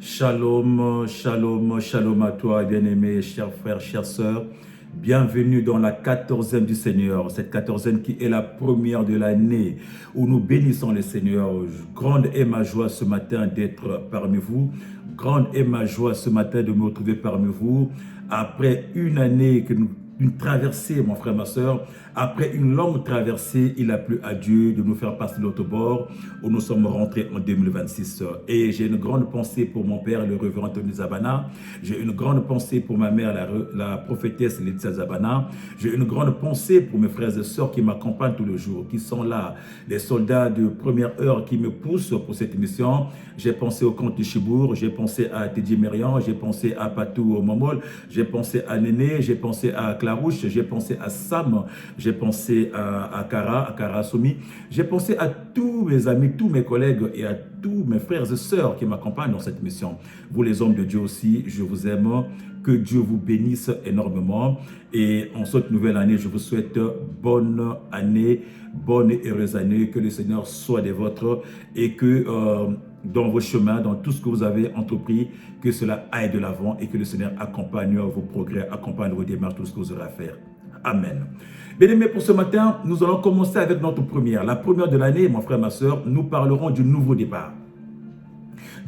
Shalom, shalom, shalom à toi, bien-aimé, chers frères, chères sœurs. Bienvenue dans la 14e du Seigneur, cette 14e qui est la première de l'année où nous bénissons le Seigneur. Grande est ma joie ce matin d'être parmi vous. Grande est ma joie ce matin de me retrouver parmi vous. Après une année une traversée, mon frère, ma soeur, après une longue traversée, il a plu à Dieu de nous faire passer de l'autre bord où nous sommes rentrés en 2026. Et j'ai une grande pensée pour mon père, le révérend Anthony Zabana. J'ai une grande pensée pour ma mère, la prophétesse Laetitia Zabana. J'ai une grande pensée pour mes frères et sœurs qui m'accompagnent tous les jours, qui sont là, les soldats de première heure qui me poussent pour cette émission. J'ai pensé au comte de Chibour, j'ai pensé à Teddy Merian, j'ai pensé à Patou Momol, j'ai pensé à Néné, j'ai pensé à Clarouche, j'ai pensé à Sam, j'ai pensé à Kara Soumi, j'ai pensé à tous mes amis, tous mes collègues et à tous mes frères et sœurs qui m'accompagnent dans cette mission. Vous les hommes de Dieu aussi, je vous aime, que Dieu vous bénisse énormément. Et en cette nouvelle année, je vous souhaite bonne année, bonne et heureuse année, que le Seigneur soit des vôtres et que dans vos chemins, dans tout ce que vous avez entrepris, que cela aille de l'avant et que le Seigneur accompagne vos progrès, accompagne vos démarches, tout ce que vous aurez à faire. Amen. Bien aimés, pour ce matin, nous allons commencer avec notre première. La première de l'année, mon frère, ma soeur, nous parlerons du nouveau départ.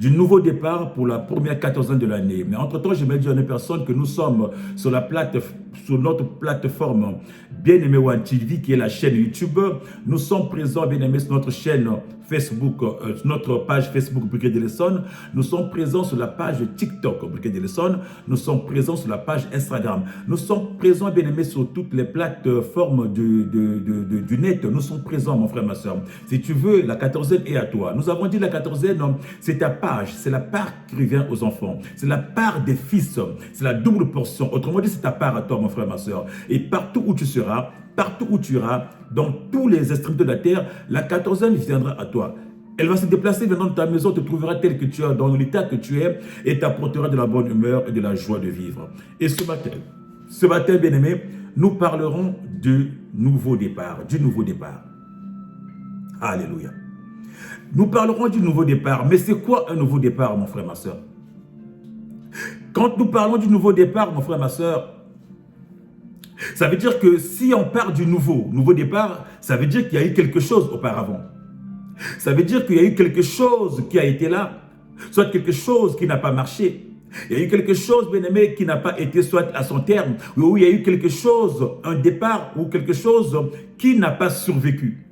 Du nouveau départ pour la première 14e de l'année. Mais entre-temps, je me dis à une personne que nous sommes sur notre plateforme Bien-Aimé One TV, qui est la chaîne YouTube. Nous sommes présents, bien-aimés, sur notre chaîne Facebook, notre page Facebook Brigade de l'Essonne. Nous sommes présents sur la page TikTok Brigade de l'Essonne. Nous sommes présents sur la page Instagram. Nous sommes présents, bien-aimés, sur toutes les plateformes du net. Nous sommes présents, mon frère, ma soeur. Si tu veux, la 14e est à toi. Nous avons dit la 14e, c'est ta page, c'est la part qui revient aux enfants. C'est la part des fils, c'est la double portion. Autrement dit, c'est ta part à toi, mon frère, ma soeur. Et partout où tu seras, partout où tu iras, dans tous les extrémités de la terre, la 14e viendra à toi. Elle va se déplacer venant de ta maison, te trouvera tel que tu es, dans l'état que tu es, et t'apportera de la bonne humeur et de la joie de vivre. Et ce matin, bien-aimé, nous parlerons du nouveau départ, Alléluia. Nous parlerons du nouveau départ. Mais c'est quoi un nouveau départ, mon frère, ma soeur? Quand nous parlons du nouveau départ, mon frère, ma soeur, ça veut dire que si on parle du nouveau départ, ça veut dire qu'il y a eu quelque chose auparavant. Ça veut dire qu'il y a eu quelque chose qui a été là, soit quelque chose qui n'a pas marché. Il y a eu quelque chose, bien-aimé, qui n'a pas été soit à son terme, ou il y a eu quelque chose, un départ, ou quelque chose qui n'a pas survécu.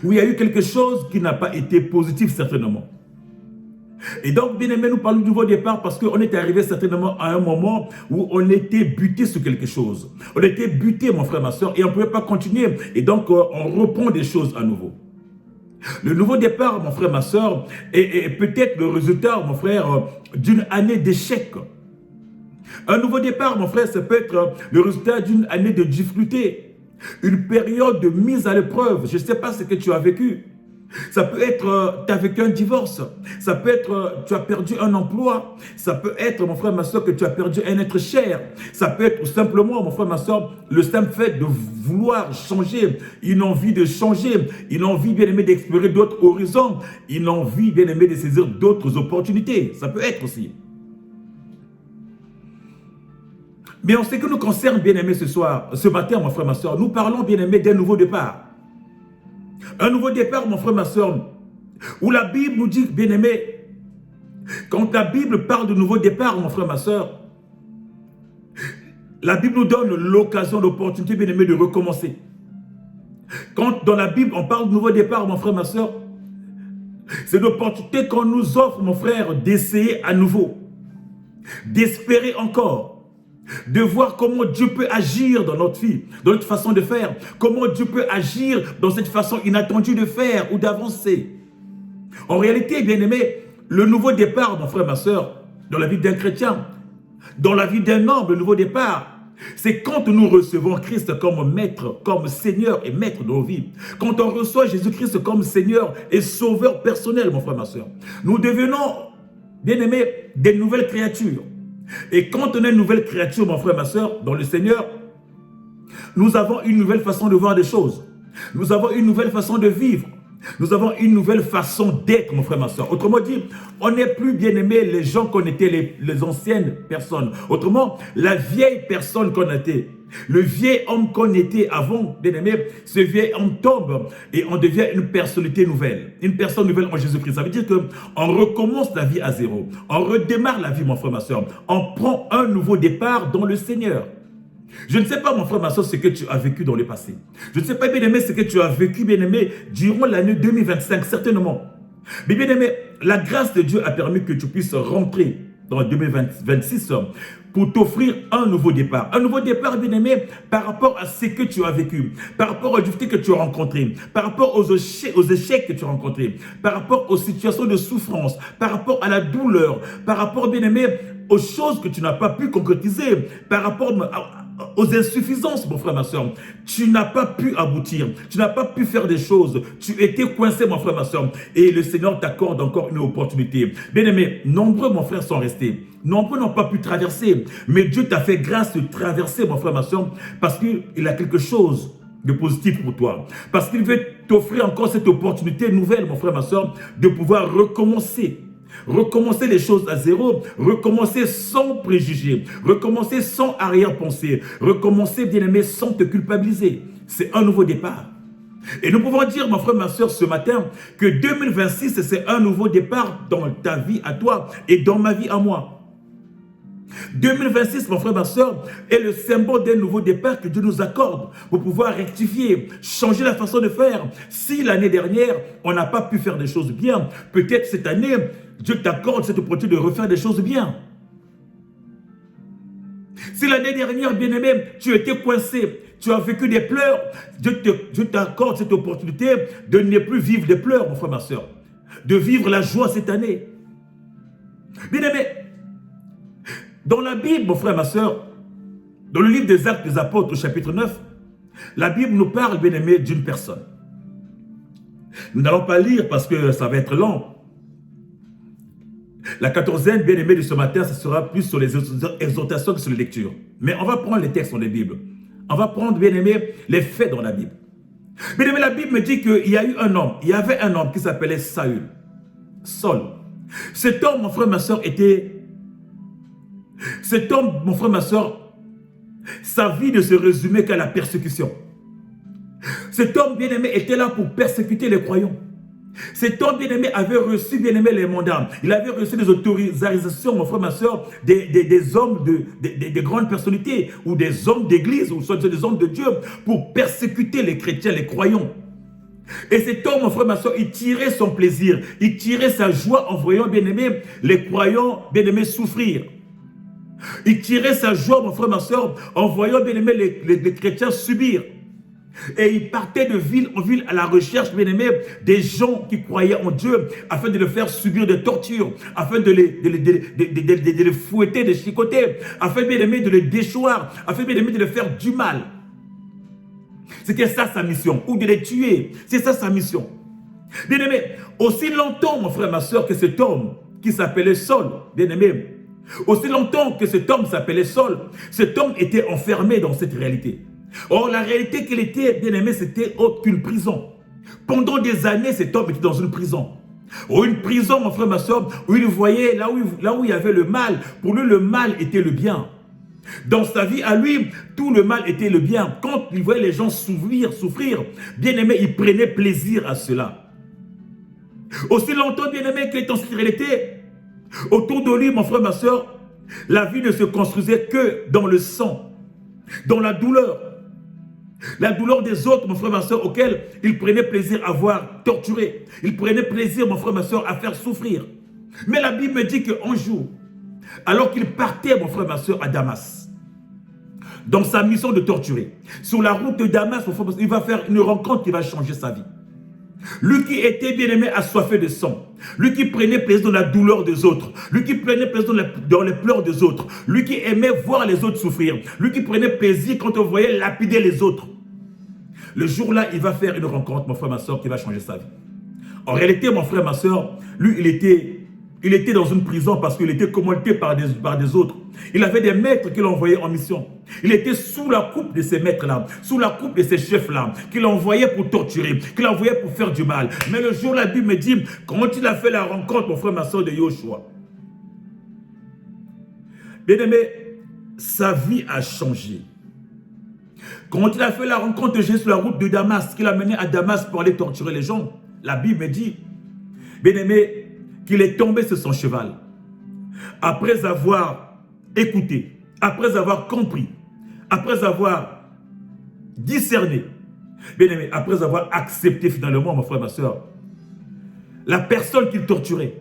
Où il y a eu quelque chose qui n'a pas été positif, certainement. Et donc, bien aimé, nous parlons du nouveau départ parce qu'on est arrivé certainement à un moment où on était buté sur quelque chose. On était buté, mon frère, ma soeur, et on ne pouvait pas continuer. Et donc, on reprend des choses à nouveau. Le nouveau départ, mon frère, ma soeur, est peut-être le résultat, mon frère, d'une année d'échec. Un nouveau départ, mon frère, ça peut être le résultat d'une année de difficulté. Une période de mise à l'épreuve. Je ne sais pas ce que tu as vécu. Ça peut être, tu as vécu un divorce. Ça peut être, tu as perdu un emploi. Ça peut être, mon frère, ma soeur, que tu as perdu un être cher. Ça peut être tout simplement, mon frère, ma soeur, le simple fait de vouloir changer. Une envie de changer. Une envie, bien aimé, d'explorer d'autres horizons. Une envie, bien aimé, de saisir d'autres opportunités. Ça peut être aussi. Mais en ce qui nous concerne, bien aimé, ce matin, mon frère, ma soeur, nous parlons, bien aimé, d'un nouveau départ. Un nouveau départ, mon frère, ma soeur, où la Bible nous dit, bien aimé, quand la Bible parle de nouveau départ, mon frère, ma soeur, la Bible nous donne l'occasion, l'opportunité, bien aimé, de recommencer. Quand dans la Bible, on parle de nouveau départ, mon frère, ma soeur, c'est l'opportunité qu'on nous offre, mon frère, d'essayer à nouveau, d'espérer encore. De voir comment Dieu peut agir dans notre vie, dans notre façon de faire. Comment Dieu peut agir dans cette façon inattendue de faire ou d'avancer. En réalité, bien aimé, le nouveau départ, mon frère, ma soeur, dans la vie d'un chrétien, dans la vie d'un homme, le nouveau départ, c'est quand nous recevons Christ comme maître, comme Seigneur et maître de nos vies. Quand on reçoit Jésus-Christ comme Seigneur et sauveur personnel, mon frère, ma soeur, nous devenons, bien aimé, des nouvelles créatures. Et quand on est une nouvelle créature, mon frère, ma soeur, dans le Seigneur, nous avons une nouvelle façon de voir des choses. Nous avons une nouvelle façon de vivre. Nous avons une nouvelle façon d'être, mon frère, ma soeur. Autrement dit, on n'est plus bien aimé les gens qu'on était, les anciennes personnes. Autrement, la vieille personne qu'on était, le vieil homme qu'on était avant, bien aimé, ce vieil homme tombe et on devient une personnalité nouvelle. Une personne nouvelle en Jésus-Christ. Ça veut dire qu'on recommence la vie à zéro. On redémarre la vie, mon frère, ma soeur. On prend un nouveau départ dans le Seigneur. Je ne sais pas, mon frère, ma soeur, ce que tu as vécu dans le passé. Je ne sais pas, bien-aimé, ce que tu as vécu, bien-aimé, durant l'année 2025, certainement. Mais bien-aimé, la grâce de Dieu a permis que tu puisses rentrer dans 2026 pour t'offrir un nouveau départ. Un nouveau départ, bien-aimé, par rapport à ce que tu as vécu, par rapport aux difficultés que tu as rencontrées, par rapport aux échecs que tu as rencontrés, par rapport aux situations de souffrance, par rapport à la douleur, par rapport, bien-aimé, aux choses que tu n'as pas pu concrétiser, par rapport aux insuffisances, mon frère, ma soeur. Tu n'as pas pu aboutir, tu n'as pas pu faire des choses, tu étais coincé, mon frère, ma soeur, et le Seigneur t'accorde encore une opportunité. Bien aimé, nombreux, mon frère, sont restés, nombreux n'ont pas pu traverser, mais Dieu t'a fait grâce de traverser, mon frère, ma soeur, parce qu'il a quelque chose de positif pour toi, parce qu'il veut t'offrir encore cette opportunité nouvelle, mon frère, ma soeur, de pouvoir recommencer. Recommencer les choses à zéro, recommencer sans préjugés, recommencer sans arrière-pensée, recommencer, bien-aimé, sans te culpabiliser. C'est un nouveau départ. Et nous pouvons dire, mon frère, ma soeur, ce matin, que 2026, c'est un nouveau départ dans ta vie à toi et dans ma vie à moi. 2026, mon frère, ma soeur, est le symbole d'un nouveau départ que Dieu nous accorde pour pouvoir rectifier, changer la façon de faire. Si l'année dernière, on n'a pas pu faire des choses bien, peut-être cette année, Dieu t'accorde cette opportunité de refaire des choses bien. Si l'année dernière, bien-aimé, tu étais coincé, tu as vécu des pleurs, Dieu t'accorde cette opportunité de ne plus vivre des pleurs, mon frère, ma soeur, de vivre la joie cette année. Bien-aimé, dans la Bible, mon frère, ma soeur, dans le livre des Actes des Apôtres, au chapitre 9, la Bible nous parle, bien-aimé, d'une personne. Nous n'allons pas lire parce que ça va être long. La 14e, bien-aimé, de ce matin, ce sera plus sur les exhortations que sur les lectures. Mais on va prendre les textes dans les Bibles. On va prendre, bien-aimé, les faits dans la Bible. Bien-aimé, la Bible me dit qu'il y a eu un homme. Il y avait un homme qui s'appelait Saül. Saul. Cet homme, mon frère, ma soeur, Cet homme, mon frère, ma soeur, sa vie ne se résumait qu'à la persécution. Cet homme, bien-aimé, était là pour persécuter les croyants. Cet homme bien-aimé avait reçu bien-aimé les mandats. Il avait reçu des autorisations, mon frère, ma soeur, des hommes, des grandes personnalités, ou des hommes d'église, ou soit des hommes de Dieu, pour persécuter les chrétiens, les croyants. Et cet homme, mon frère, ma soeur, il tirait son plaisir, il tirait sa joie en voyant bien-aimé les croyants bien-aimés souffrir. Il tirait sa joie, mon frère, ma soeur, en voyant bien-aimé les chrétiens subir. Et il partait de ville en ville à la recherche, bien aimé, des gens qui croyaient en Dieu, afin de les faire subir des tortures, afin de les fouetter, de chicoter, afin, bien aimé, de les déchoir, afin, bien aimé, de les faire du mal. C'était ça sa mission, ou de les tuer. C'est ça sa mission. Bien aimé, aussi longtemps, mon frère, ma soeur, que cet homme qui s'appelait Saul, bien aimé, aussi longtemps que cet homme s'appelait Saul, cet homme était enfermé dans cette réalité. Or, la réalité qu'il était, bien aimé, c'était autre qu'une prison. Pendant des années, cet homme était dans une prison. Ou une prison, mon frère, ma soeur, où il voyait, là où il y avait le mal, pour lui, le mal était le bien. Dans sa vie, à lui, tout le mal était le bien. Quand il voyait les gens souffrir, bien aimé, il prenait plaisir à cela. Aussi longtemps, bien aimé, qu'il était en cette réalité, autour de lui, mon frère, ma soeur, la vie ne se construisait que dans le sang, dans la douleur. La douleur des autres, mon frère, ma soeur, auxquels il prenait plaisir à voir torturer. Il prenait plaisir, mon frère, ma soeur, à faire souffrir. Mais la Bible me dit qu'un jour, alors qu'il partait, mon frère, ma soeur, à Damas, dans sa mission de torturer, sur la route de Damas, mon frère, ma soeur, il va faire une rencontre qui va changer sa vie. Lui qui était bien aimé, assoiffé de sang. Lui qui prenait plaisir dans la douleur des autres. Lui qui prenait plaisir dans les pleurs des autres. Lui qui aimait voir les autres souffrir. Lui qui prenait plaisir quand on voyait lapider les autres. Le jour-là, il va faire une rencontre, mon frère, ma soeur, qui va changer sa vie. En réalité, mon frère, ma soeur, lui, il était Il était dans une prison parce qu'il était commandé par des autres. Il avait des maîtres qui l'envoyaient en mission. Il était sous la coupe de ces maîtres-là, sous la coupe de ces chefs-là, qui l'envoyaient pour torturer, qui l'envoyaient pour faire du mal. Mais le jour, la Bible me dit, quand il a fait la rencontre, mon frère, ma soeur, de Yoshua, bien-aimé, sa vie a changé. Quand il a fait la rencontre de Jésus sur la route de Damas, qu'il a mené à Damas pour aller torturer les gens, la Bible me dit, bien-aimé, qu'il est tombé sur son cheval. Après avoir écouté, après avoir compris, après avoir discerné, bien-aimé, après avoir accepté finalement, mon frère, ma soeur, la personne qu'il torturait,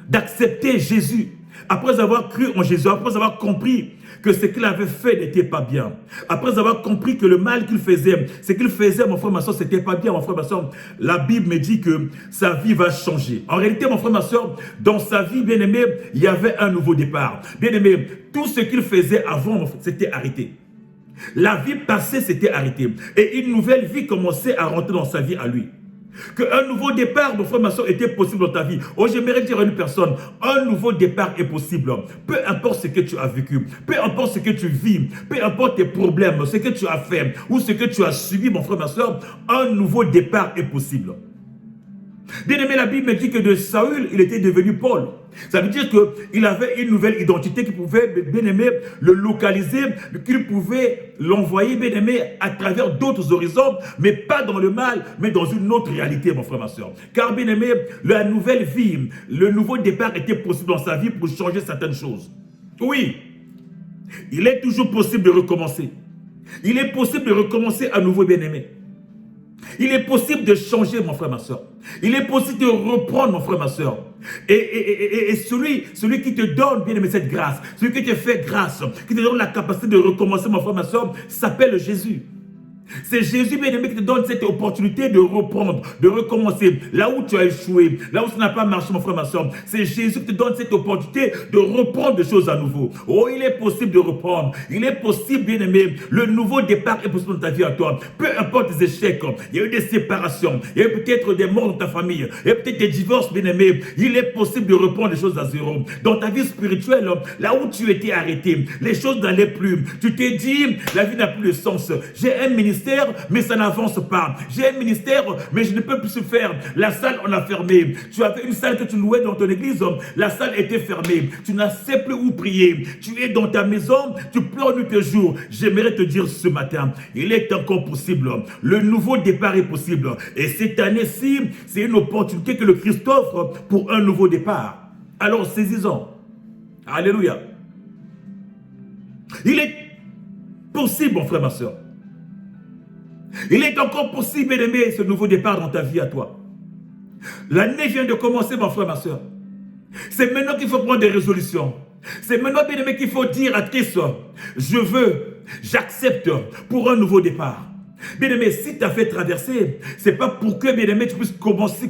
d'accepter Jésus, après avoir cru en Jésus, après avoir compris que ce qu'il avait fait n'était pas bien, après avoir compris que le mal qu'il faisait, ce qu'il faisait, mon frère, ma soeur, c'était pas bien, mon frère, ma soeur, la Bible me dit que sa vie va changer. En réalité, mon frère, ma soeur, dans sa vie, bien-aimé, il y avait un nouveau départ. Bien-aimé, tout ce qu'il faisait avant, c'était arrêté. La vie passée s'était arrêtée. Et une nouvelle vie commençait à rentrer dans sa vie à lui. Qu'un nouveau départ, mon frère, ma soeur, était possible dans ta vie. Oh, j'aimerais dire à une personne, un nouveau départ est possible. Peu importe ce que tu as vécu, peu importe ce que tu vis, peu importe tes problèmes, ce que tu as fait ou ce que tu as subi, mon frère, ma soeur, un nouveau départ est possible. Bien-aimé, la Bible me dit que de Saül, il était devenu Paul. Ça veut dire qu'il avait une nouvelle identité qui pouvait, bien-aimé, le localiser, qu'il pouvait l'envoyer, bien-aimé, à travers d'autres horizons, mais pas dans le mal, mais dans une autre réalité, mon frère, ma soeur. Car, bien-aimé, la nouvelle vie, le nouveau départ était possible dans sa vie pour changer certaines choses. Oui, il est toujours possible de recommencer. Il est possible de recommencer à nouveau, bien-aimé. Il est possible de changer, mon frère, ma soeur. Il est possible de reprendre, mon frère, ma soeur. Et celui qui te donne, bien aimé, cette grâce, celui qui te fait grâce, qui te donne la capacité de recommencer, mon frère, ma soeur, s'appelle Jésus. C'est Jésus, bien-aimé, qui te donne cette opportunité de reprendre, de recommencer. Là où tu as échoué, là où ça n'a pas marché, mon frère, ma soeur, c'est Jésus qui te donne cette opportunité de reprendre des choses à nouveau. Oh, il est possible de reprendre. Il est possible, bien-aimé, le nouveau départ est possible dans ta vie à toi. Peu importe tes échecs, il y a eu des séparations, il y a eu peut-être des morts dans ta famille, il y a peut-être des divorces, bien-aimé. Il est possible de reprendre des choses à zéro. Dans ta vie spirituelle, là où tu étais arrêté, les choses n'allaient plus. Tu t'es dit, la vie n'a plus de sens. J'ai un ministère, mais ça n'avance pas. J'ai un ministère, mais je ne peux plus se faire. La salle, on a fermé. Tu avais une salle que tu louais dans ton église, la salle était fermée. Tu n'as sais plus où prier. Tu es dans ta maison, tu pleures nuit et jour. J'aimerais te dire ce matin, il est encore possible. Le nouveau départ est possible. Et cette année-ci, c'est une opportunité que le Christ offre pour un nouveau départ. Alors saisissons. Alléluia. Il est possible, mon frère, ma soeur. Il est encore possible d'aimer ce nouveau départ dans ta vie à toi. L'année vient de commencer, mon frère, ma soeur. C'est maintenant qu'il faut prendre des résolutions. C'est maintenant, bien aimé, qu'il faut dire à Christ, je veux, j'accepte pour un nouveau départ. Bien aimé, si tu as fait traverser, c'est pas pour que, bien aimé, tu puisses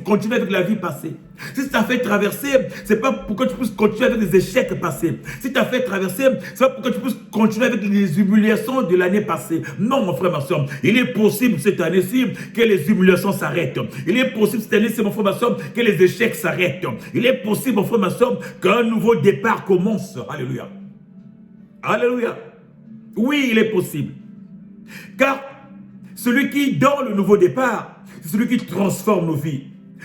continuer avec la vie passée. Si tu as fait traverser, c'est pas pour que tu puisses continuer avec les échecs passés. Si tu as fait traverser, c'est pas pour que tu puisses continuer avec les humiliations de l'année passée. Non, mon frère, ma soeur, il est possible cette année-ci que les humiliations s'arrêtent. Il est possible cette année-ci, mon frère, ma soeur, que les échecs s'arrêtent. Il est possible, mon frère, ma soeur, qu'un nouveau départ commence. Alléluia. Alléluia. Oui, il est possible. Car celui qui donne le nouveau départ, c'est celui qui transforme nos vies.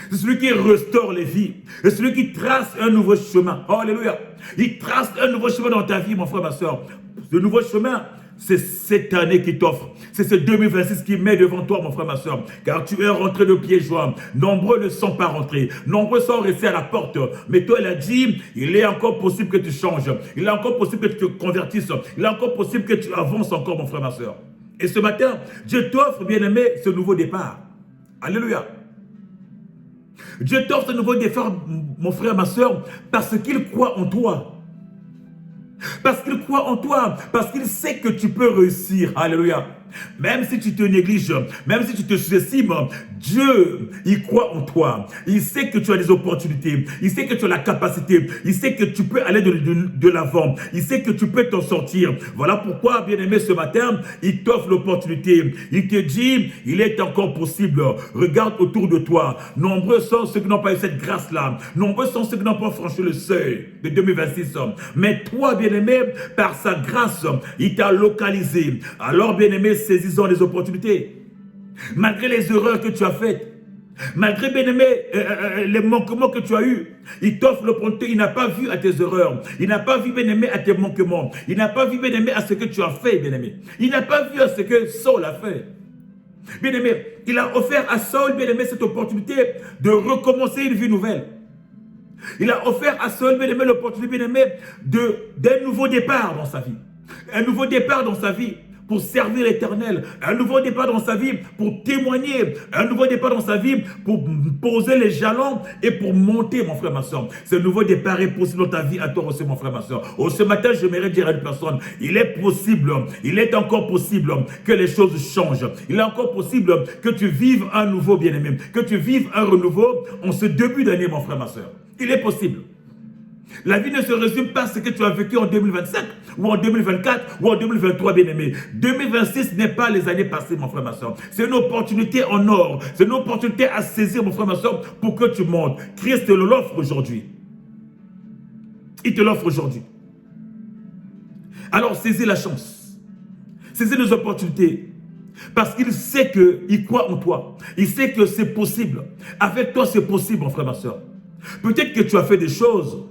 C'est celui qui restaure les vies. C'est celui qui trace un nouveau chemin. Oh, alléluia. Il trace un nouveau chemin dans ta vie, mon frère, ma soeur. Ce nouveau chemin, c'est cette année qui t'offre. C'est ce 2026 qui met devant toi, mon frère, ma soeur. Car tu es rentré de pieds joints. Nombreux ne sont pas rentrés. Nombreux sont restés à la porte. Mais toi, il a dit, il est encore possible que tu changes. Il est encore possible que tu te convertisses. Il est encore possible que tu avances encore, mon frère, ma soeur. Et ce matin, Dieu t'offre, bien-aimé, ce nouveau départ. Alléluia. Dieu t'offre ce nouveau départ, mon frère, ma soeur, parce qu'il croit en toi. Parce qu'il croit en toi. Parce qu'il sait que tu peux réussir. Alléluia. même si tu te négliges, même si tu te sous-estimes, Dieu, il croit en toi. Il sait que tu as des opportunités. Il sait que tu as la capacité. Il sait que tu peux aller de l'avant. Il sait que tu peux t'en sortir. Voilà pourquoi, bien-aimé, ce matin, il t'offre l'opportunité. Il te dit, il est encore possible. Regarde autour de toi. Nombreux sont ceux qui n'ont pas eu cette grâce-là. Nombreux sont ceux qui n'ont pas franchi le seuil de 2026. Mais toi, bien-aimé, par sa grâce, il t'a localisé. Alors, bien-aimé, saisissons les opportunités. Malgré les erreurs que tu as faites, malgré, bien-aimé, les manquements que tu as eus, il t'offre l'opportunité. Il n'a pas vu à tes erreurs. Il n'a pas vu, bien-aimé, à tes manquements. Il n'a pas vu, bien-aimé, à ce que tu as fait, bien-aimé. Il n'a pas vu à ce que Saul a fait. Bien-aimé, il a offert à Saul, bien-aimé, cette opportunité de recommencer une vie nouvelle. Il a offert à Saul, bien-aimé, l'opportunité, bien-aimé, d'un nouveau départ dans sa vie. Un nouveau départ dans sa vie pour servir l'Éternel. Un nouveau départ dans sa vie pour témoigner. Un nouveau départ dans sa vie pour poser les jalons et pour monter, mon frère, ma soeur. Ce nouveau départ est possible dans ta vie à toi aussi, mon frère, ma soeur. Oh, ce matin, j'aimerais dire à une personne, il est possible, il est encore possible que les choses changent. Il est encore possible que tu vives un nouveau bien-aimé, que tu vives un renouveau en ce début d'année, mon frère, ma soeur. Il est possible. La vie ne se résume pas à ce que tu as vécu en 2025 ou en 2024 ou en 2023, bien-aimé. 2026 n'est pas les années passées, mon frère, ma soeur. C'est une opportunité en or. C'est une opportunité à saisir, mon frère, ma soeur, pour que tu montes. Christ te l'offre aujourd'hui. Il te l'offre aujourd'hui. Alors, saisis la chance. Saisis les opportunités. Parce qu'il sait qu'il croit en toi. Il sait que c'est possible. Avec toi, c'est possible, mon frère, ma soeur. Peut-être que tu as fait des choses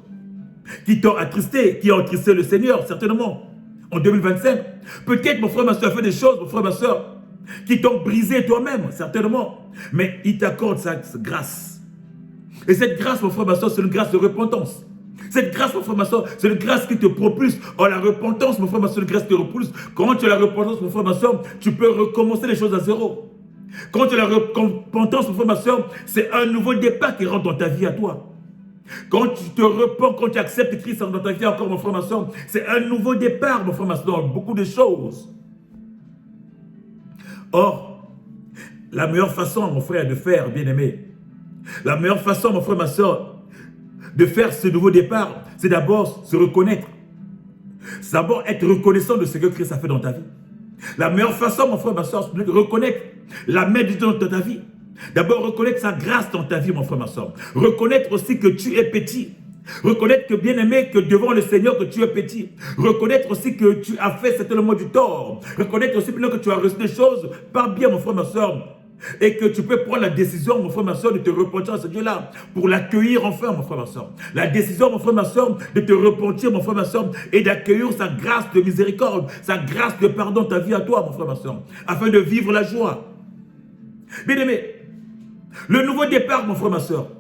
qui t'ont attristé, qui ont attristé le Seigneur, certainement, en 2025. Peut-être, mon frère, ma soeur, a fait des choses, mon frère, ma soeur, qui t'ont brisé toi-même, certainement. Mais il t'accorde sa grâce. Et cette grâce, mon frère, ma soeur, c'est une grâce de repentance. Cette grâce, mon frère, ma soeur, c'est une grâce qui te propulse. Oh, la repentance, mon frère, ma soeur, c'est une grâce qui te repulse. Quand tu as la repentance, mon frère, ma soeur, tu peux recommencer les choses à zéro. Quand tu as la repentance, mon frère, ma soeur, c'est un nouveau départ qui rentre dans ta vie à toi. Quand tu te repens, quand tu acceptes Christ dans ta vie encore, mon frère, ma soeur, c'est un nouveau départ, mon frère, ma soeur, dans beaucoup de choses. Or, la meilleure façon, mon frère, de faire, bien-aimé, la meilleure façon, mon frère, ma soeur, de faire ce nouveau départ, c'est d'abord se reconnaître. C'est d'abord être reconnaissant de ce que Christ a fait dans ta vie. La meilleure façon, mon frère, ma soeur, c'est de reconnaître la main de Dieu dans ta vie. D'abord, reconnaître sa grâce dans ta vie, mon frère, ma soeur. Reconnaître aussi que tu es petit. Reconnaître que, bien-aimé, que devant le Seigneur, que tu es petit. Reconnaître aussi que tu as fait certainement du tort. Reconnaître aussi que tu as reçu des choses par bien, mon frère, ma soeur. Et que tu peux prendre la décision, mon frère, ma soeur, de te repentir à ce Dieu-là, pour l'accueillir enfin, mon frère, ma soeur. La décision, mon frère, ma soeur, de te repentir, mon frère, ma soeur, et d'accueillir sa grâce de miséricorde, sa grâce de pardon, ta vie à toi, mon frère, ma soeur, afin de vivre la joie. Bien-aimé, le nouveau départ, mon frère, ma soeur,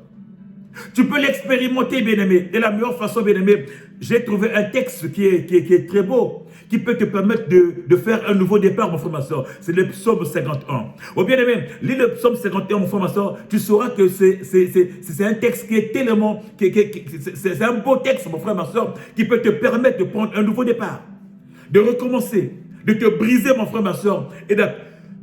tu peux l'expérimenter, bien-aimé. Et la meilleure façon, bien-aimé, j'ai trouvé un texte qui est très beau, qui peut te permettre de faire un nouveau départ, mon frère, ma soeur. C'est le psaume 51. Oh, bien-aimé, lis le psaume 51, mon frère, ma soeur, tu sauras que c'est un texte qui est tellement, c'est un beau texte, mon frère, ma soeur, qui peut te permettre de prendre un nouveau départ, de recommencer, de te briser, mon frère, ma soeur,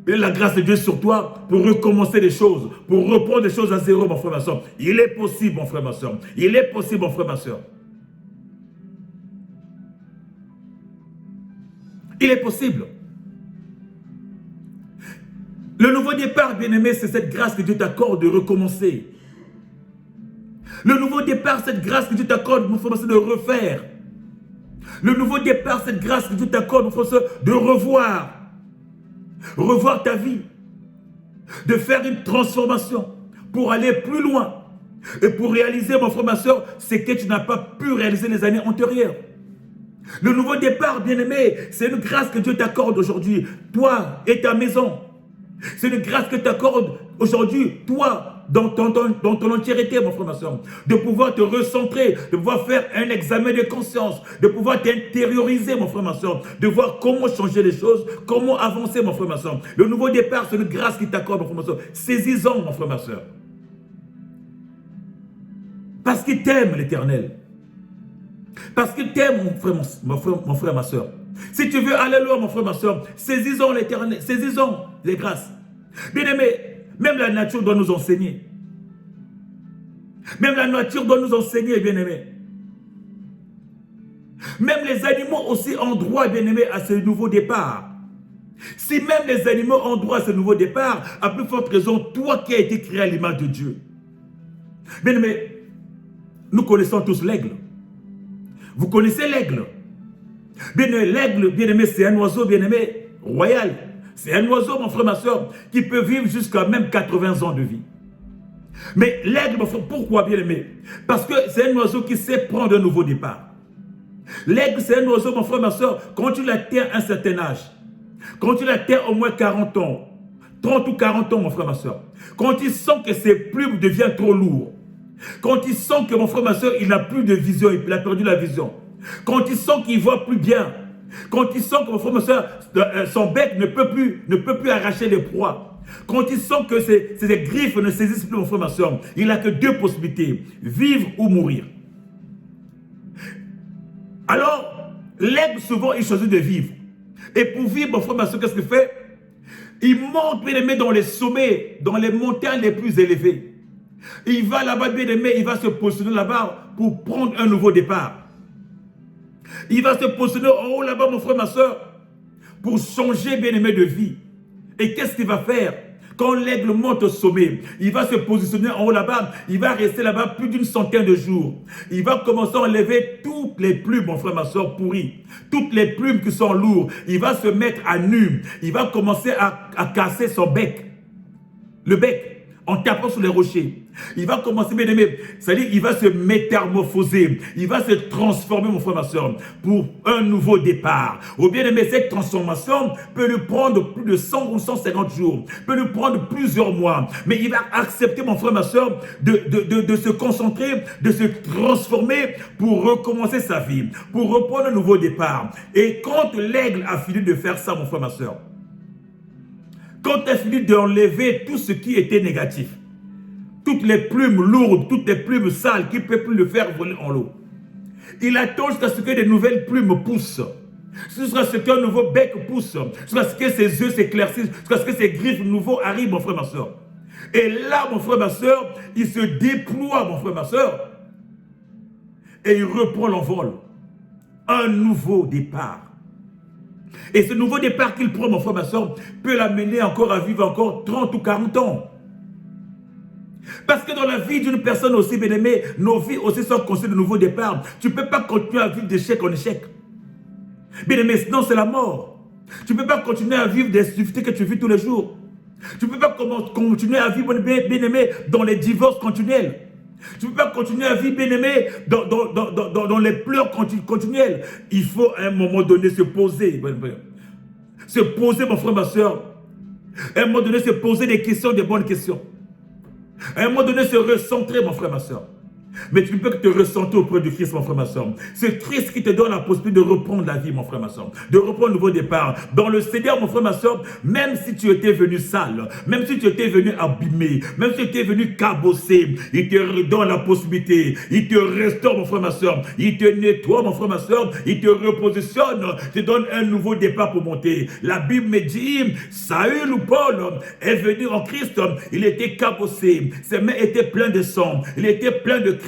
et la grâce de Dieu sur toi pour recommencer des choses, pour reprendre des choses à zéro, mon frère, ma soeur. Il est possible, mon frère, ma soeur. Il est possible, mon frère, ma soeur. Il est possible. Le nouveau départ, bien-aimé, c'est cette grâce que Dieu t'accorde de recommencer. Le nouveau départ, cette grâce que Dieu t'accorde, mon frère, ma soeur, de refaire. Le nouveau départ, cette grâce que Dieu t'accorde, mon frère, ma soeur, de revoir ta vie, de faire une transformation pour aller plus loin et pour réaliser, mon frère, ma soeur, ce que tu n'as pas pu réaliser les années antérieures. Le nouveau départ, bien-aimé, c'est une grâce que Dieu t'accorde aujourd'hui, toi et ta maison. C'est une grâce que t'accorde aujourd'hui, toi, dans ton entièreté, mon frère, ma soeur. De pouvoir te recentrer, de pouvoir faire un examen de conscience, de pouvoir t'intérioriser, mon frère, ma soeur. De voir comment changer les choses, comment avancer, mon frère, ma soeur. Le nouveau départ, c'est une grâce qui t'accorde, mon frère, ma soeur. Saisis-en, mon frère, ma soeur. Parce qu'il t'aime, l'Éternel. Parce qu'il t'aime, mon frère, ma soeur. Si tu veux aller loin, mon frère, ma soeur, saisissons l'éternel, saisissons les grâces. Bien-aimé, même la nature doit nous enseigner. Même la nature doit nous enseigner, bien-aimé. Même les animaux aussi ont droit, bien-aimé, à ce nouveau départ. Si même les animaux ont droit à ce nouveau départ, à plus forte raison, toi qui as été créé à l'image de Dieu. Bien-aimé, nous connaissons tous l'aigle. Vous connaissez l'aigle. Bien-aimé, l'aigle, bien-aimé, c'est un oiseau, bien-aimé, royal. C'est un oiseau, mon frère, ma soeur, qui peut vivre jusqu'à même 80 ans de vie. Mais l'aigle, mon frère, pourquoi, bien-aimé? Parce que c'est un oiseau qui sait prendre un nouveau départ. L'aigle, c'est un oiseau, mon frère, ma soeur, quand tu l'atteins à un certain âge, quand tu l'atteins au moins 40 ans, 30 ou 40 ans, mon frère, ma soeur, quand il sent que ses plumes deviennent trop lourdes, quand il sent que mon frère, ma soeur, il n'a plus de vision, il a perdu la vision, quand il sent qu'il ne voit plus bien, quand il sent que mon frère, ma soeur, son bec ne peut plus arracher les proies, quand il sent que ses griffes ne saisissent plus, mon frère, ma soeur, il n'a que deux possibilités, vivre ou mourir. Alors, l'aigle, souvent, il choisit de vivre. Et pour vivre, mon frère, ma soeur, qu'est-ce qu'il fait? Il monte, bien aimé, dans les sommets, dans les montagnes les plus élevées. Il va là-bas, bien aimé, il va se positionner là-bas pour prendre un nouveau départ. Il va se positionner en haut là-bas, mon frère, ma soeur, pour changer, bien aimé, de vie. Et qu'est-ce qu'il va faire? Quand l'aigle monte au sommet, il va se positionner en haut là-bas, il va rester là-bas plus d'une centaine de jours. Il va commencer à enlever toutes les plumes, mon frère, ma soeur, pourries. Toutes les plumes qui sont lourdes. Il va se mettre à nu. Il va commencer à casser son bec. Le bec. En tapant sur les rochers. Il va commencer, bien aimé, c'est-à-dire il va se métamorphoser, il va se transformer, mon frère, ma soeur, pour un nouveau départ. Ou bien aimé, cette transformation peut lui prendre plus de 100 ou 150 jours, peut lui prendre plusieurs mois, mais il va accepter, mon frère, ma soeur, de se concentrer, de se transformer pour recommencer sa vie, pour reprendre un nouveau départ. Et quand l'aigle a fini de faire ça, mon frère, ma soeur, quand il a fini d'enlever tout ce qui était négatif, toutes les plumes lourdes, toutes les plumes sales qui ne peuvent plus le faire voler en l'eau, il attend jusqu'à ce que des nouvelles plumes poussent, jusqu'à ce qu'un nouveau bec pousse, jusqu'à ce que ses yeux s'éclaircissent, jusqu'à ce que ses griffes nouveaux arrivent, mon frère, ma soeur. Et là, mon frère, ma soeur, il se déploie, mon frère, ma soeur, et il reprend l'envol. Un nouveau départ. Et ce nouveau départ qu'il prend, mon frère, ma soeur, peut l'amener encore à vivre encore 30 ou 40 ans. Parce que dans la vie d'une personne aussi, bien aimée, nos vies aussi sont constituées de nouveaux départs. Tu ne peux pas continuer à vivre d'échec en échec. Bien aimé, sinon c'est la mort. Tu ne peux pas continuer à vivre des difficultés que tu vis tous les jours. Tu ne peux pas continuer à vivre, bien aimé, dans les divorces continuels. Tu ne peux pas continuer à vivre, bien aimé, dans les pleurs continuels. Il faut à un moment donné se poser. Se poser, mon frère, ma soeur. À un moment donné, se poser des questions, des bonnes questions. À un moment donné, se recentrer, mon frère, ma soeur. Mais tu ne peux que te ressentir auprès du Christ, mon frère, ma soeur. C'est Christ qui te donne la possibilité de reprendre la vie, mon frère, ma soeur. De reprendre un nouveau départ. Dans le Seigneur, mon frère, ma soeur, même si tu étais venu sale, même si tu étais venu abîmé, même si tu étais venu cabossé, il te donne la possibilité. Il te restaure, mon frère, ma soeur. Il te nettoie, mon frère, ma soeur. Il te repositionne. Il te donne un nouveau départ pour monter. La Bible me dit, Saül ou Paul est venu en Christ. Il était cabossé. Ses mains étaient pleines de sang. Il était plein de crime.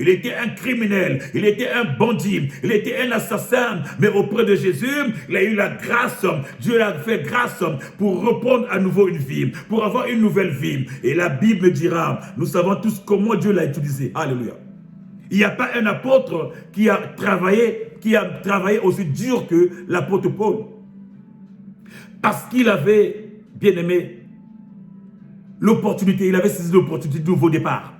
Il était un criminel, il était un bandit, il était un assassin, mais auprès de Jésus, il a eu la grâce, Dieu a fait grâce pour reprendre à nouveau une vie, pour avoir une nouvelle vie. Et la Bible me dira, nous savons tous comment Dieu l'a utilisé. Alléluia. Il n'y a pas un apôtre qui a travaillé aussi dur que l'apôtre Paul. Parce qu'il avait, bien aimé, l'opportunité, il avait saisi l'opportunité de nouveau départ.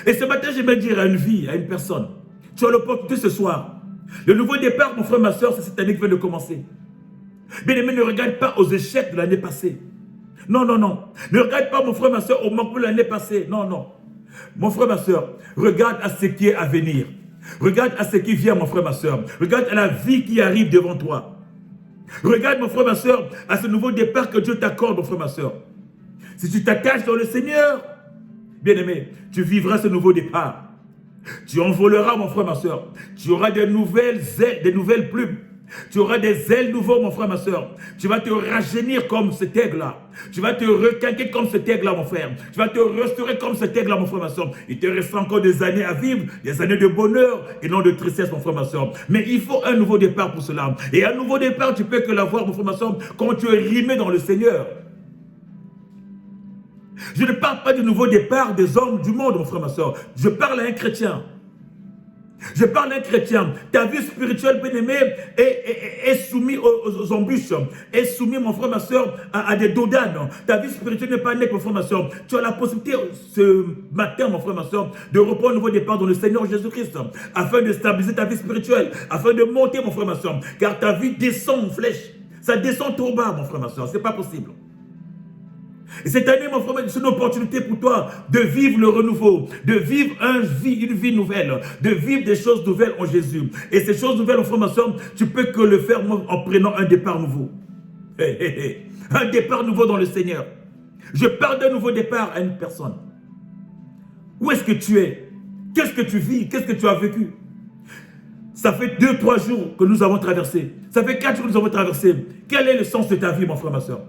Et ce matin, je vais dire à une vie, à une personne, tu as l'opportunité ce soir. Le nouveau départ, mon frère, ma soeur, c'est cette année qui vient de commencer. Bien aimé, ne regarde pas aux échecs de l'année passée. Non, non, non. Ne regarde pas, mon frère, ma soeur, au manque de l'année passée. Non, non. Mon frère, ma soeur, regarde à ce qui est à venir. Regarde à ce qui vient, mon frère, ma soeur. Regarde à la vie qui arrive devant toi. Regarde, mon frère, ma soeur, à ce nouveau départ que Dieu t'accorde, mon frère, ma soeur. Si tu t'attaches dans le Seigneur, bien-aimé, tu vivras ce nouveau départ. Tu envoleras, mon frère, ma soeur. Tu auras des nouvelles ailes, des nouvelles plumes. Tu auras des ailes nouveaux, mon frère, ma soeur. Tu vas te rajeunir comme cet aigle-là. Tu vas te requinquer comme cet aigle-là, mon frère. Tu vas te restaurer comme cet aigle-là, mon frère, ma soeur. Il te reste encore des années à vivre, des années de bonheur et non de tristesse, mon frère, ma soeur. Mais il faut un nouveau départ pour cela. Et un nouveau départ, tu peux que l'avoir, mon frère, ma soeur, quand tu es rimé dans le Seigneur. Je ne parle pas du nouveau départ des hommes du monde, mon frère, ma soeur. Je parle à un chrétien. Je parle d'un chrétien. Ta vie spirituelle, bien-aimée, est soumise aux embûches, est soumise, mon frère, ma soeur, à des dodanes. Ta vie spirituelle n'est pas née, mon frère, ma soeur. Tu as la possibilité ce matin, mon frère, ma soeur, de reprendre un nouveau départ dans le Seigneur Jésus-Christ, afin de stabiliser ta vie spirituelle, afin de monter, mon frère, ma soeur. Car ta vie descend en flèche. Ça descend trop bas, mon frère, ma soeur. Ce n'est pas possible. Et cette année, mon frère, c'est une opportunité pour toi de vivre le renouveau, de vivre une vie nouvelle, de vivre des choses nouvelles en Jésus. Et ces choses nouvelles, mon frère, ma soeur, tu peux que le faire en prenant un départ nouveau. Un départ nouveau dans le Seigneur. Je parle d'un nouveau départ à une personne. Où est-ce que tu es? Qu'est-ce que tu vis? Qu'est-ce que tu as vécu? Ça fait 2-3 jours que nous avons traversé. Ça fait 4 jours que nous avons traversé. Quel est le sens de ta vie, mon frère, ma soeur?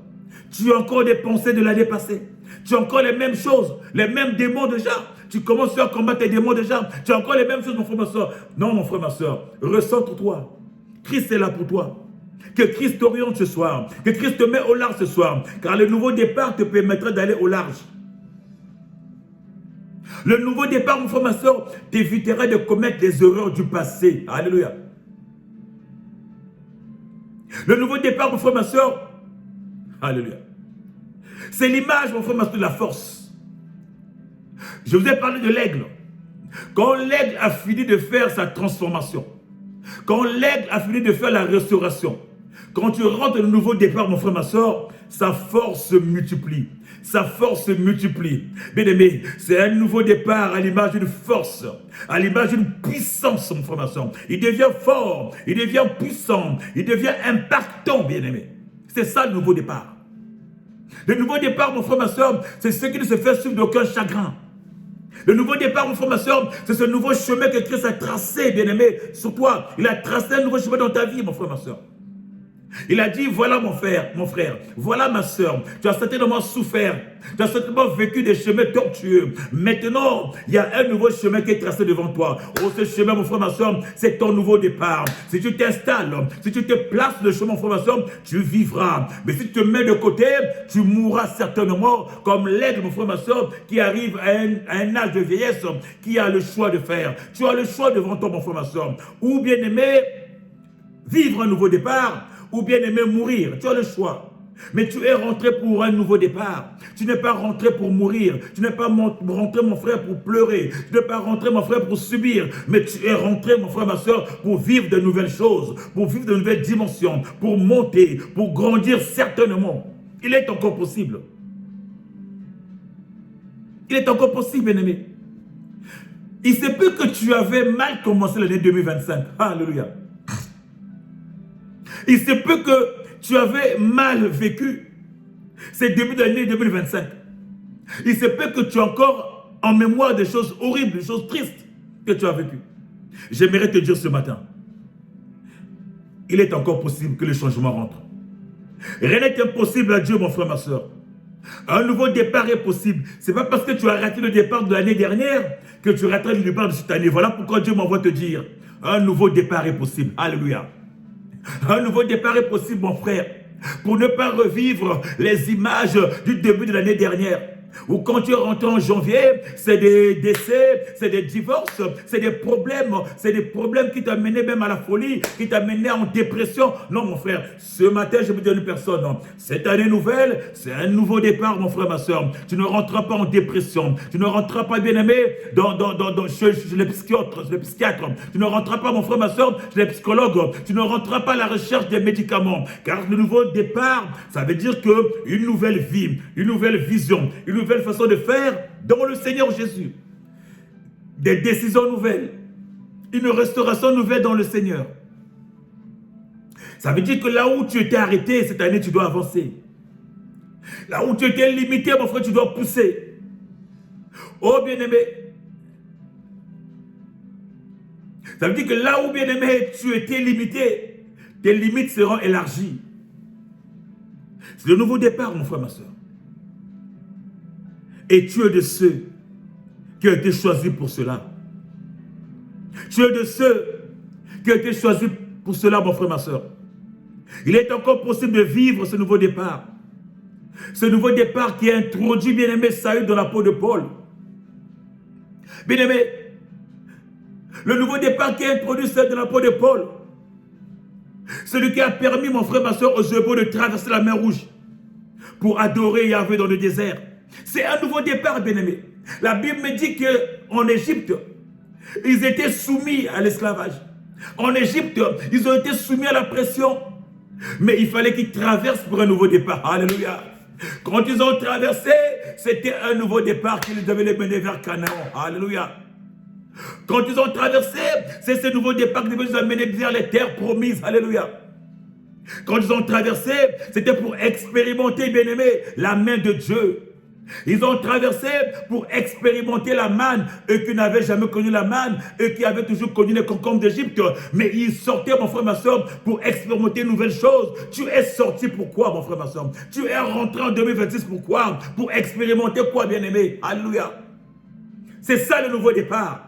Tu as encore des pensées de l'année passée. Tu as encore les mêmes choses, les mêmes démons déjà. Tu commences à combattre tes démons déjà. Tu as encore les mêmes choses, mon frère, ma soeur. Non, mon frère, ma soeur, recentre-toi. Christ est là pour toi. Que Christ t'oriente ce soir. Que Christ te met au large ce soir. Car le nouveau départ te permettra d'aller au large. Le nouveau départ, mon frère, ma soeur, t'évitera de commettre les erreurs du passé. Alléluia. Le nouveau départ, mon frère, ma soeur, alléluia. C'est l'image, mon frère, ma soeur, de la force. Je vous ai parlé de l'aigle. Quand l'aigle a fini de faire sa transformation, quand l'aigle a fini de faire la restauration, quand tu rentres dans le nouveau départ, mon frère, ma soeur, sa force se multiplie. Sa force se multiplie. Bien aimé, c'est un nouveau départ à l'image d'une force, à l'image d'une puissance, mon frère, ma soeur. Il devient fort, il devient puissant, il devient impactant, bien aimé. C'est ça le nouveau départ. Le nouveau départ, mon frère, ma soeur, c'est ce qui ne se fait suivre d'aucun chagrin. Le nouveau départ, mon frère, ma soeur, c'est ce nouveau chemin que Christ a tracé, bien aimé, sur toi. Il a tracé un nouveau chemin dans ta vie, mon frère, ma soeur. Il a dit, voilà mon frère, voilà ma soeur, tu as certainement souffert, tu as certainement vécu des chemins tortueux. Maintenant, il y a un nouveau chemin qui est tracé devant toi. Oh, ce chemin, mon frère, ma soeur, c'est ton nouveau départ. Si tu t'installes, si tu te places le chemin, mon frère, ma soeur, tu vivras. Mais si tu te mets de côté, tu mourras certainement comme l'aigle, mon frère, ma soeur, qui arrive à un âge de vieillesse, qui a le choix de faire. Tu as le choix devant toi, mon frère, ma soeur. Ou bien aimé, vivre un nouveau départ, ou bien aimer mourir. Tu as le choix. Mais tu es rentré pour un nouveau départ. Tu n'es pas rentré pour mourir. Tu n'es pas rentré, mon frère, pour pleurer. Tu n'es pas rentré, mon frère, pour subir. Mais tu es rentré, mon frère, ma soeur, pour vivre de nouvelles choses, pour vivre de nouvelles dimensions, pour monter, pour grandir certainement. Il est encore possible. Il est encore possible, bien-aimé. Il se peut que tu avais mal commencé l'année 2025. Alléluia. Il se peut que tu avais mal vécu ces débuts d'année 2025. Il se peut que tu as encore en mémoire des choses horribles, des choses tristes que tu as vécues. J'aimerais te dire ce matin, il est encore possible que le changement rentre. Rien n'est impossible à Dieu, mon frère, ma soeur. Un nouveau départ est possible. Ce n'est pas parce que tu as raté le départ de l'année dernière que tu rateras le départ de cette année. Voilà pourquoi Dieu m'envoie te dire, un nouveau départ est possible. Alléluia. Un nouveau départ est possible, mon frère, pour ne pas revivre les images du début de l'année dernière. Ou quand tu es rentré en janvier, c'est des décès, c'est des divorces, c'est des problèmes qui t'amènent même à la folie, qui t'amènent en dépression. Non, mon frère, ce matin, je me dis à une personne, non, cette année nouvelle, c'est un nouveau départ, mon frère, ma soeur. Tu ne rentreras pas en dépression, tu ne rentreras pas, bien-aimé, chez les psychiatres, tu ne rentreras pas, mon frère, ma soeur, chez les psychologues, tu ne rentreras pas à la recherche des médicaments, car le nouveau départ, ça veut dire qu'une nouvelle vie, une nouvelle vision, une nouvelle façon de faire dans le Seigneur Jésus. Des décisions nouvelles. Une restauration nouvelle dans le Seigneur. Ça veut dire que là où tu étais arrêté, cette année, tu dois avancer. Là où tu étais limité, mon frère, tu dois pousser. Oh, bien-aimé. Ça veut dire que là où, bien-aimé, tu étais limité, Tes limites seront élargies. C'est le nouveau départ, mon frère, ma soeur. Et tu es de ceux qui ont été choisis pour cela. Tu es de ceux qui ont été choisis pour cela, mon frère, ma soeur. Il est encore possible de vivre ce nouveau départ. Ce nouveau départ qui a introduit, bien-aimé, Saül dans la peau de Paul. Bien-aimé, le nouveau départ qui a introduit Saül dans la peau de Paul. Celui qui a permis, mon frère, ma soeur, aux Hébreux de traverser la mer Rouge pour adorer Yahvé dans le désert. C'est un nouveau départ, bien-aimé. La Bible me dit qu'en Égypte, ils étaient soumis à l'esclavage. En Égypte, ils ont été soumis à la pression. Mais il fallait qu'ils traversent pour un nouveau départ. Alléluia. Quand ils ont traversé, c'était un nouveau départ qui devait les mener vers Canaan. Alléluia. Quand ils ont traversé, c'est ce nouveau départ qui devait les amener vers les terres promises. Alléluia. Quand ils ont traversé, c'était pour expérimenter, bien-aimé, la main de Dieu. Ils ont traversé pour expérimenter la manne, eux qui n'avaient jamais connu la manne, eux qui avaient toujours connu les concombres d'Égypte. Mais ils sortaient, mon frère, ma soeur, pour expérimenter une nouvelle chose. Tu es sorti pourquoi, mon frère, ma soeur? Tu es rentré en 2026 pourquoi? Pour expérimenter quoi, bien-aimé? Alléluia. C'est ça le nouveau départ.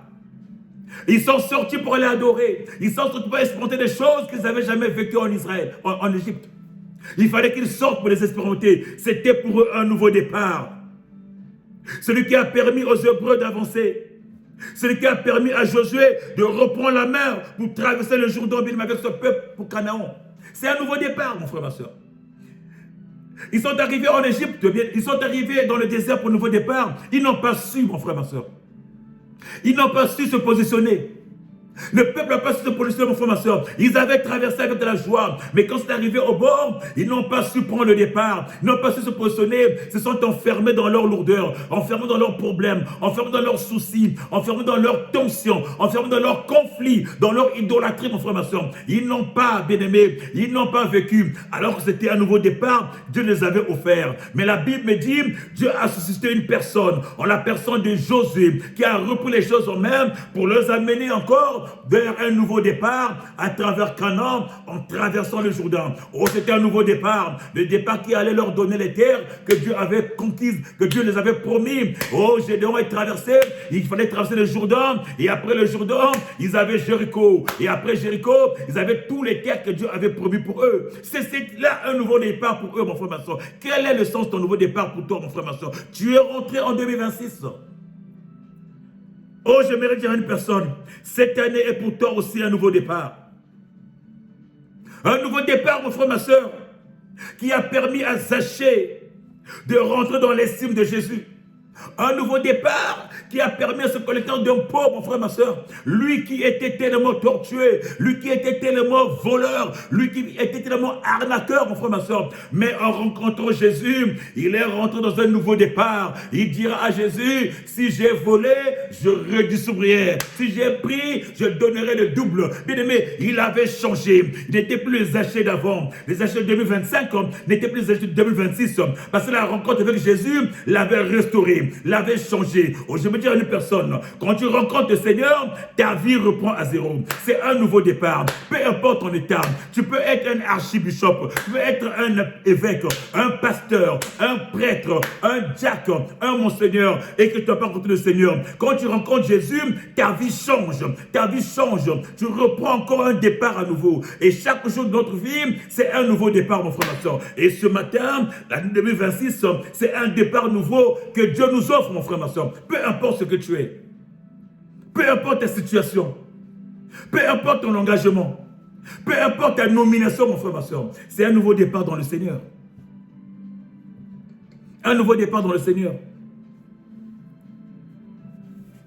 Ils sont sortis pour aller adorer. Ils sont sortis pour expérimenter des choses qu'ils n'avaient jamais vécues en Israël, en Égypte. Il fallait qu'ils sortent pour les expérimenter. C'était pour eux un nouveau départ. Celui qui a permis aux Hébreux d'avancer. Celui qui a permis à Josué de reprendre la mer pour traverser le Jourdain avec ce peuple pour Canaan. C'est un nouveau départ, mon frère, ma soeur. Ils sont arrivés en Égypte, ils sont arrivés dans le désert pour un nouveau départ. Ils n'ont pas su, mon frère, ma soeur. Ils n'ont pas su se positionner. Le peuple n'a pas su se positionner, mon frère, ma soeur. Ils avaient traversé avec de la joie. Mais quand c'est arrivé au bord, ils n'ont pas su prendre le départ. Ils n'ont pas su se positionner. Ils se sont enfermés dans leur lourdeur, enfermés dans leurs problèmes, enfermés dans leurs soucis, enfermés dans leurs tensions, enfermés dans leurs conflits, dans leur idolâtrie, mon frère, ma soeur. Ils n'ont pas, bien-aimé, ils n'ont pas vécu. Alors que c'était un nouveau départ, Dieu les avait offert. Mais la Bible me dit, Dieu a suscité une personne, en la personne de Josué, qui a repris les choses en main pour les amener encore vers un nouveau départ à travers Canaan en traversant le Jourdain. Oh, c'était un nouveau départ. Le départ qui allait leur donner les terres que Dieu avait conquises, que Dieu les avait promis. Oh, Gédéon est traversé. Il fallait traverser le Jourdain. Et après le Jourdain, ils avaient Jéricho. Et après Jéricho, ils avaient tous les terres que Dieu avait promis pour eux. C'est là un nouveau départ pour eux, mon frère, ma soeur. Quel est le sens de ton nouveau départ pour toi, mon frère, ma soeur? Tu es rentré en 2026. Oh, j'aimerais dire à une personne, cette année est pour toi aussi un nouveau départ. Un nouveau départ, mon frère, ma soeur, qui a permis à Zachée de rentrer dans l'estime de Jésus. Un nouveau départ qui a permis à ce collecteur d'impôts, mon frère, ma soeur, lui qui était tellement tortué, lui qui était tellement voleur, lui qui était tellement arnaqueur, mon frère, ma soeur, mais en rencontrant Jésus, il est rentré dans un nouveau départ. Il dira à Jésus, si j'ai volé, je redistribuerai. Si j'ai pris, je donnerai le double. Bien aimé, il avait changé. Il n'était plus les Zachée d'avant. Les Zachée de 2025 n'étaient plus les Zachée de 2026. Parce que la rencontre avec Jésus l'avait restauré, l'avait changé. Oh, je veux dire à une personne, quand tu rencontres le Seigneur, ta vie reprend à zéro. C'est un nouveau départ. Peu importe ton état, tu peux être un archibishop, tu peux être un évêque, un pasteur, un prêtre, un diacre, un monseigneur, et que tu n'as pas rencontré le Seigneur. Quand tu rencontres Jésus, ta vie change. Ta vie change. Tu reprends encore un départ à nouveau. Et chaque jour de notre vie, c'est un nouveau départ, mon frère, ma soeur. Et ce matin, l'année 2026, c'est un départ nouveau que Dieu nous offre, mon frère, ma soeur. Peu importe ce que tu es. Peu importe ta situation. Peu importe ton engagement. Peu importe ta nomination, mon frère, ma soeur. C'est un nouveau départ dans le Seigneur. Un nouveau départ dans le Seigneur.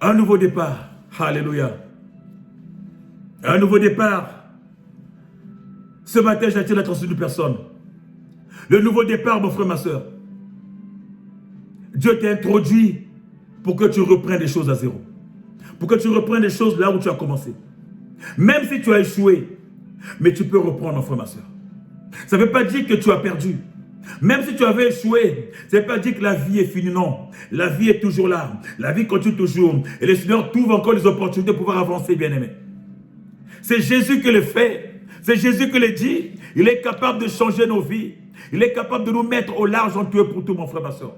Un nouveau départ. Alléluia. Un nouveau départ. Ce matin, j'attire l'attention d'une personne. Le nouveau départ, mon frère, ma soeur. Dieu t'a introduit pour que tu reprennes les choses à zéro. Pour que tu reprennes les choses là où tu as commencé. Même si tu as échoué, mais tu peux reprendre, mon frère, ma soeur. Ça ne veut pas dire que tu as perdu. Même si tu avais échoué, ça ne veut pas dire que la vie est finie, non. La vie est toujours là. La vie continue toujours. Et le Seigneur trouve encore les opportunités pour pouvoir avancer, bien-aimé. C'est Jésus qui le fait. C'est Jésus qui le dit. Il est capable de changer nos vies. Il est capable de nous mettre au large en Dieu pour tout, mon frère, ma soeur.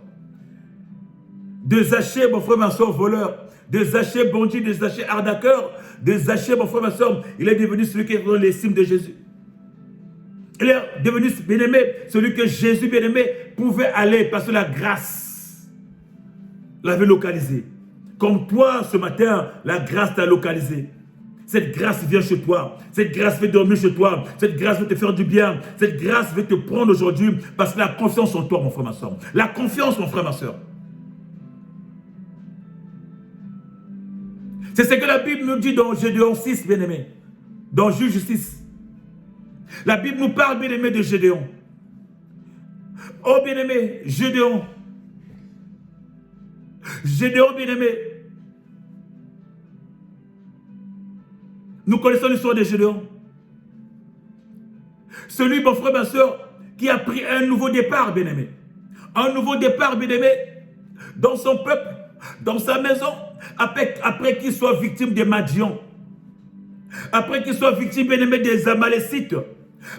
De Zachée, mon frère, ma soeur, voleur. De Zachée, bandit, de Zachée, arnaqueur. De Zachée, mon frère, ma soeur, il est devenu celui qui est dans l'estime de Jésus. Il est devenu bien-aimé, celui que Jésus, bien-aimé, pouvait aller parce que la grâce l'avait localisé. Comme toi, ce matin, la grâce t'a localisé. Cette grâce vient chez toi. Cette grâce veut dormir chez toi. Cette grâce veut te faire du bien. Cette grâce veut te prendre aujourd'hui parce que la confiance en toi, mon frère, ma soeur. La confiance, mon frère, ma soeur. C'est ce que la Bible nous dit dans Gédéon 6, bien-aimé. Dans Juge 6. La Bible nous parle, bien-aimé, de Gédéon. Oh, bien-aimé, Gédéon. Gédéon, bien-aimé. Nous connaissons l'histoire de Gédéon. Celui, mon frère, ma soeur, qui a pris un nouveau départ, bien-aimé. Un nouveau départ, bien-aimé, dans son peuple, dans sa maison, après qu'il soit victime des Madians, après qu'il soit victime, bien-aimé, des Amalécites,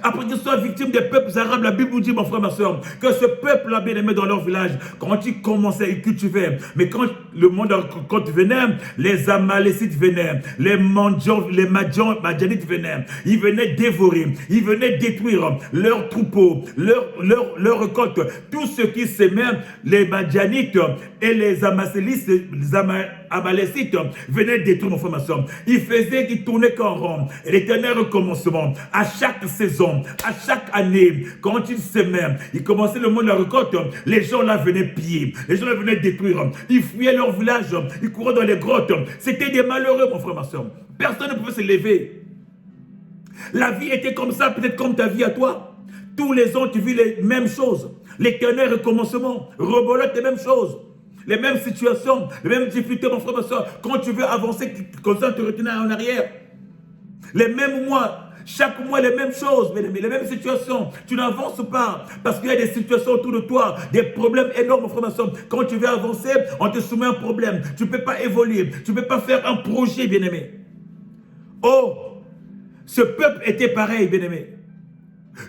après qu'ils soient victimes des peuples arabes, la Bible nous dit, mon frère, ma soeur, que ce peuple-là, bien aimé dans leur village, quand ils commençaient, ils cultivaient. Mais quand le monde quand venait, les Amalécites venaient, les Madianites venaient. Ils venaient dévorer, ils venaient détruire leurs troupeaux, leurs récoltes. Tout ce qui s'aimait, les Madianites et les Amalécites venaient détruire, mon frère, ma soeur. Ils faisaient qu'ils tournaient qu'en rond. Et l'Éternel recommencement. À chaque saison, à chaque année, quand ils s'aimaient, ils commençaient le monde de la récolte, les gens là venaient piller, les gens là venaient détruire, ils fouillaient leur village, ils couraient dans les grottes. C'était des malheureux, mon frère, ma soeur. Personne ne pouvait se lever. La vie était comme ça, peut-être comme ta vie à toi. Tous les ans, tu vis les mêmes choses. L'éternel recommencement, rebolote les mêmes choses. Les mêmes situations, les mêmes difficultés, mon frère, ma soeur. Quand tu veux avancer, comme ça, tu retournes en arrière. Les mêmes mois. Chaque mois, les mêmes choses, les mêmes situations. Tu n'avances pas parce qu'il y a des situations autour de toi, des problèmes énormes, mon frère, ma soeur. Quand tu veux avancer, on te soumet un problème. Tu ne peux pas évoluer. Tu ne peux pas faire un projet, bien-aimé. Oh, ce peuple était pareil, bien-aimé.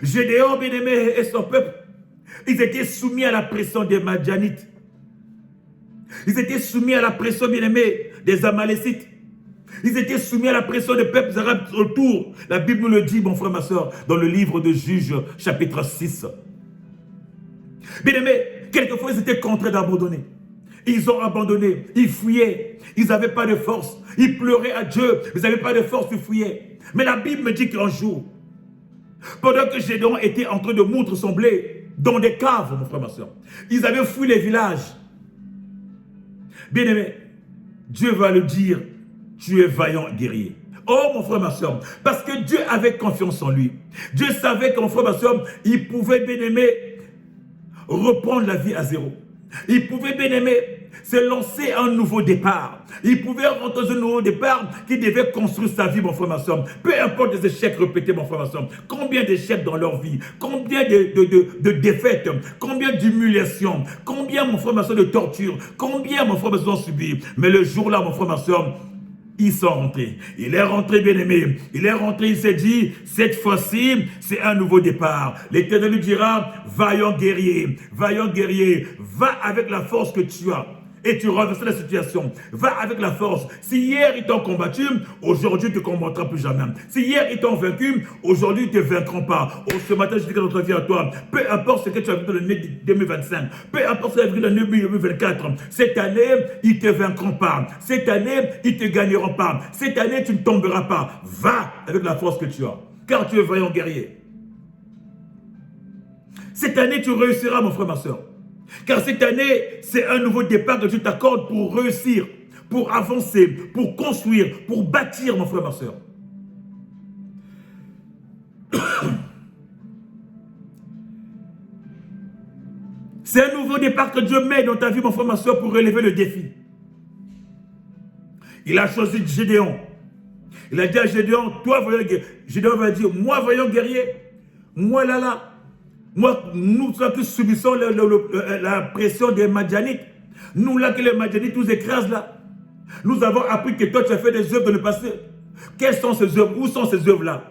Gédéon, bien-aimé, et son peuple, ils étaient soumis à la pression des Madianites. Ils étaient soumis à la pression, bien-aimé, des Amalécites. Ils étaient soumis à la pression des peuples arabes autour. La Bible nous le dit, mon frère, ma soeur, dans le livre de Juges, chapitre 6. Bien-aimés, quelquefois, ils étaient contraints d'abandonner. Ils ont abandonné, ils fuyaient, ils n'avaient pas de force. Ils pleuraient à Dieu, ils n'avaient pas de force, ils fuyaient. Mais la Bible me dit qu'un jour, pendant que Gédéon était en train de moudre son blé dans des caves, mon frère, ma soeur, ils avaient fui les villages. Bien-aimés, Dieu va le dire. Tu es vaillant guerrier. Oh, mon frère, ma soeur, parce que Dieu avait confiance en lui. Dieu savait que mon frère, ma soeur, il pouvait, bien aimé, reprendre la vie à zéro. Il pouvait, bien aimé, se lancer un nouveau départ. Il pouvait rentrer dans un nouveau départ qui devait construire sa vie, mon frère, ma soeur. Peu importe les échecs répétés, mon frère, ma soeur. Combien d'échecs dans leur vie, combien de défaites, combien d'humiliations, combien, mon frère, ma soeur, de tortures, combien, mon frère, ma soeur, ont subi. Mais le jour-là, mon frère, ma soeur, ils sont rentrés. Il est rentré, bien-aimé. Il est rentré, il s'est dit, cette fois-ci, c'est un nouveau départ. L'Éternel lui dira, vaillant guerrier, va avec la force que tu as. Et tu renverses la situation. Va avec la force. Si hier ils t'ont combattu, aujourd'hui tu ne combattras plus jamais. Si hier ils t'ont vaincu, aujourd'hui ils ne te vaincront pas. Oh, ce matin, je dis que notre vie à toi, peu importe ce que tu as vu dans l'année 2025, peu importe ce que tu as vu dans l'année 2024, cette année, ils ne te vaincront pas. Cette année, ils ne te gagneront pas. Cette année, tu ne tomberas pas. Va avec la force que tu as, car tu es vaillant guerrier. Cette année, tu réussiras, mon frère, ma soeur. Car cette année, c'est un nouveau départ que Dieu t'accorde pour réussir, pour avancer, pour construire, pour bâtir, mon frère, ma soeur. C'est un nouveau départ que Dieu met dans ta vie, mon frère, ma soeur, pour relever le défi. Il a choisi Gédéon. Il a dit à Gédéon, toi, voyant guerrier. Gédéon va dire, moi, voyant guerrier, moi, là. Moi, nous qui subissons la pression des Madianites, nous là que les Madianites nous écrasent là, nous avons appris que toi tu as fait des œuvres dans le passé. Quelles sont ces œuvres? Où sont ces œuvres là?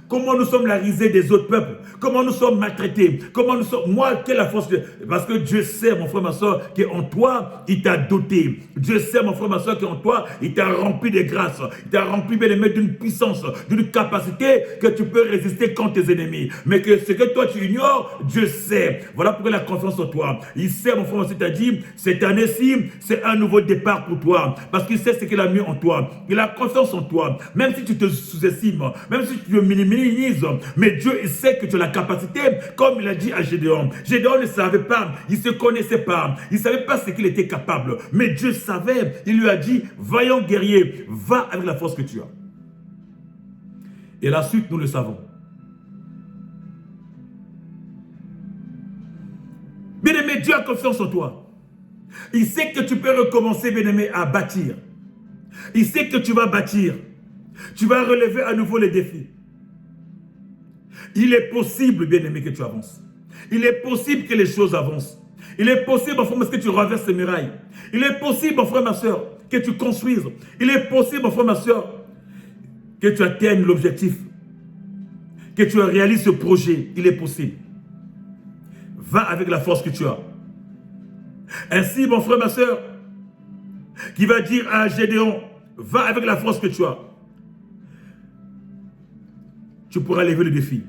Comment nous sommes la risée des autres peuples. Comment nous sommes maltraités. Comment nous sommes... Moi, quelle est la force de... Parce que Dieu sait, mon frère, ma soeur, qu'en toi, il t'a doté. Dieu sait, mon frère, ma soeur, qu'en toi, il t'a rempli de grâce. Il t'a rempli, bien aimé, d'une puissance, d'une capacité que tu peux résister contre tes ennemis. Mais que ce que toi, tu ignores, Dieu sait. Voilà pourquoi la confiance en toi. Il sait, mon frère, ma soeur, t'a dit, cette année-ci, c'est un nouveau départ pour toi. Parce qu'il sait ce qu'il a mis en toi. Il a confiance en toi. Même si tu te sous-estimes, même si tu te minimises, mais Dieu, il sait que tu as la capacité, comme il a dit à Gédéon. Gédéon ne savait pas, il ne se connaissait pas, il ne savait pas ce qu'il était capable. Mais Dieu savait, il lui a dit, vaillant guerrier, va avec la force que tu as. Et la suite, nous le savons. Bien-aimé, Dieu a confiance en toi. Il sait que tu peux recommencer, bien-aimé, à bâtir. Il sait que tu vas bâtir. Tu vas relever à nouveau les défis. Il est possible, bien-aimé, que tu avances. Il est possible que les choses avancent. Il est possible, mon frère, que tu renverses les murailles. Il est possible, mon frère, ma soeur, que tu construises. Il est possible, mon frère, ma soeur, que tu atteignes l'objectif. Que tu réalises ce projet. Il est possible. Va avec la force que tu as. Ainsi, mon frère, ma soeur, qui va dire à Gédéon, va avec la force que tu as. Tu pourras lever le défi.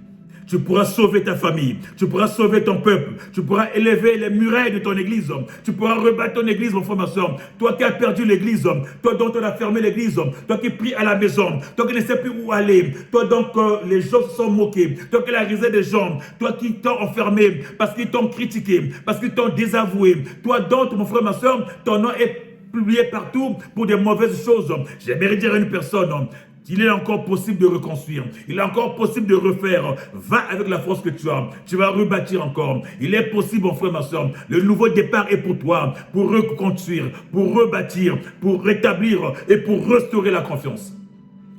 Tu pourras sauver ta famille. Tu pourras sauver ton peuple. Tu pourras élever les murailles de ton église. Tu pourras rebattre ton église, mon frère, ma soeur. Toi qui as perdu l'église. Toi dont on a fermé l'église. Toi qui pries à la maison. Toi qui ne sais plus où aller. Toi dont les gens se sont moqués. Toi qui as la risée des gens. Toi qui t'ont enfermé parce qu'ils t'ont critiqué. Parce qu'ils t'ont désavoué. Toi dont, mon frère, ma soeur, ton nom est publié partout pour des mauvaises choses. J'aimerais dire à une personne... Il est encore possible de reconstruire. Il est encore possible de refaire. Va avec la force que tu as. Tu vas rebâtir encore. Il est possible, mon frère, ma soeur. Le nouveau départ est pour toi. Pour reconstruire, pour rebâtir, pour rétablir et pour restaurer la confiance.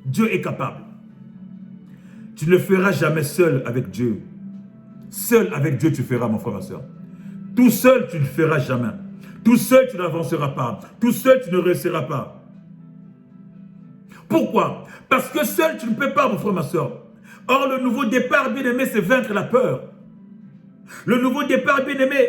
Dieu est capable. Tu ne le feras jamais seul avec Dieu. Seul avec Dieu, tu feras, mon frère, ma soeur. Tout seul, tu ne le feras jamais. Tout seul, tu n'avanceras pas. Tout seul, tu ne réussiras pas. Pourquoi? Parce que seul, tu ne peux pas, mon frère, ma soeur. Or, le nouveau départ, bien-aimé, c'est vaincre la peur. Le nouveau départ, bien-aimé,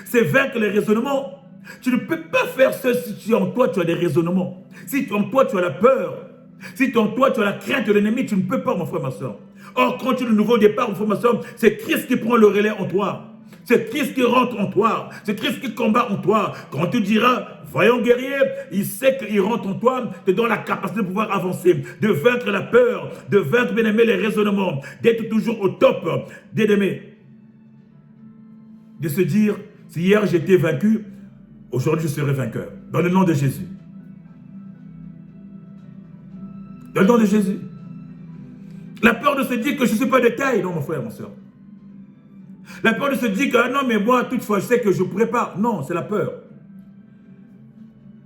c'est vaincre les raisonnements. Tu ne peux pas faire ça si en toi, tu as des raisonnements. Si en toi, tu as la peur. Si en toi, tu as la crainte de l'ennemi, tu ne peux pas, mon frère, ma soeur. Or, quand tu as le nouveau départ, mon frère, ma soeur, c'est Christ qui prend le relais en toi. C'est Christ qui rentre en toi. C'est Christ qui combat en toi. Quand tu diras, voyons guerrier, il sait qu'il rentre en toi, te donne la capacité de pouvoir avancer, de vaincre la peur, de vaincre, bien aimé, les raisonnements, d'être toujours au top, bien aimé. De se dire, si hier j'étais vaincu, aujourd'hui je serai vainqueur. Dans le nom de Jésus. Dans le nom de Jésus. La peur de se dire que je ne suis pas de taille, non mon frère, mon soeur. La peur de se dire que, ah non, mais moi, toutefois, je sais que je ne pourrais pas. Non, c'est la peur.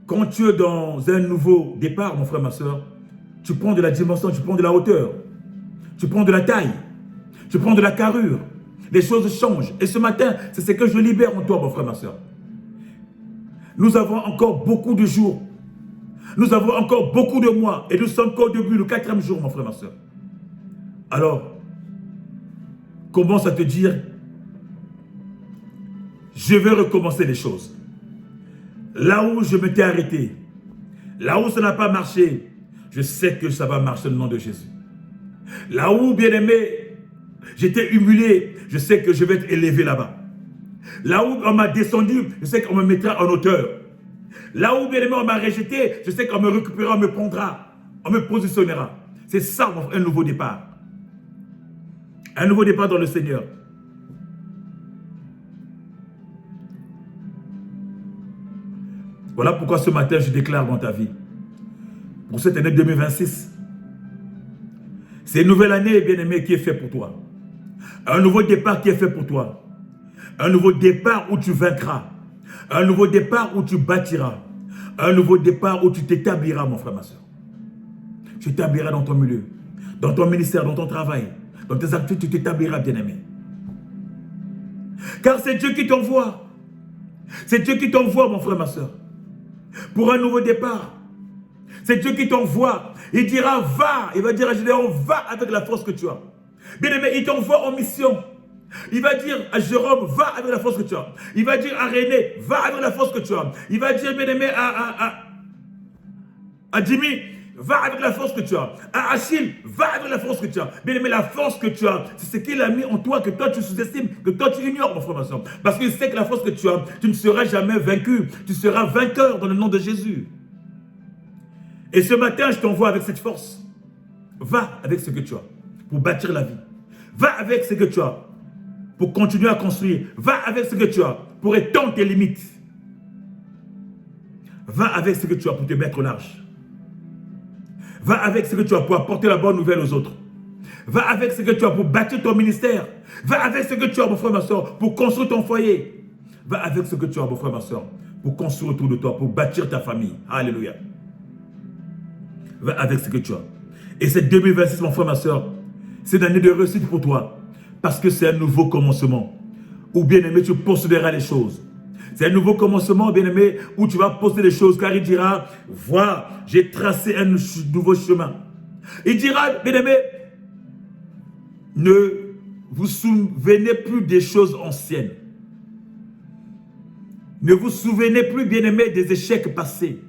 Quand tu es dans un nouveau départ, mon frère, ma soeur, tu prends de la dimension, tu prends de la hauteur. Tu prends de la taille. Tu prends de la carrure. Les choses changent. Et ce matin, c'est ce que je libère en toi, mon frère, ma soeur. Nous avons encore beaucoup de jours. Nous avons encore beaucoup de mois. Et nous sommes qu'au début, le 4e jour, mon frère, ma soeur. Alors, commence à te dire, je vais recommencer les choses. Là où je m'étais arrêté, là où ça n'a pas marché, je sais que ça va marcher au nom de Jésus. Là où, bien aimé, j'étais humilié, je sais que je vais être élevé là-bas. Là où on m'a descendu, je sais qu'on me mettra en hauteur. Là où, bien aimé, on m'a rejeté, je sais qu'on me récupérera, on me prendra, on me positionnera. C'est ça, un nouveau départ. Un nouveau départ dans le Seigneur. Voilà pourquoi ce matin, je déclare dans ta vie, pour cette année 2026, c'est une nouvelle année, bien-aimé, qui est faite pour toi. Un nouveau départ qui est fait pour toi. Un nouveau départ où tu vaincras. Un nouveau départ où tu bâtiras. Un nouveau départ où tu t'établiras, mon frère, ma soeur. Tu t'établiras dans ton milieu, dans ton ministère, dans ton travail, dans tes activités, tu t'établiras, bien-aimé. Car c'est Dieu qui t'envoie. C'est Dieu qui t'envoie, mon frère, ma soeur. Pour un nouveau départ. C'est Dieu qui t'envoie. Il dira, va. Il va dire à Gédéon, va avec la force que tu as. Bien-aimé, il t'envoie en mission. Il va dire à Jérôme, va avec la force que tu as. Il va dire à René, va avec la force que tu as. Il va dire, bien-aimé, à Jimmy, va avec la force que tu as. À Achille, va avec la force que tu as. Bien-aimé, la force que tu as, c'est ce qu'il a mis en toi, que toi tu sous-estimes, que toi tu ignores, mon frère, ma soeur. Parce qu'il sait que la force que tu as, tu ne seras jamais vaincu. Tu seras vainqueur dans le nom de Jésus. Et ce matin, je t'envoie avec cette force. Va avec ce que tu as pour bâtir la vie. Va avec ce que tu as pour continuer à construire. Va avec ce que tu as pour étendre tes limites. Va avec ce que tu as pour te mettre large. Va avec ce que tu as pour apporter la bonne nouvelle aux autres. Va avec ce que tu as pour bâtir ton ministère. Va avec ce que tu as, mon frère, ma soeur, pour construire ton foyer. Va avec ce que tu as, mon frère, ma soeur, pour construire autour de toi, pour bâtir ta famille. Alléluia. Va avec ce que tu as. Et cette 2026, mon frère, ma soeur, c'est une année de réussite pour toi. Parce que c'est un nouveau commencement. Où, bien aimé, tu poursuivras les choses. C'est un nouveau commencement, bien aimé, où tu vas poster les choses. Car il dira, vois, j'ai tracé un nouveau chemin. Il dira, bien aimé, ne vous souvenez plus des choses anciennes. Ne vous souvenez plus, bien aimé, des échecs passés.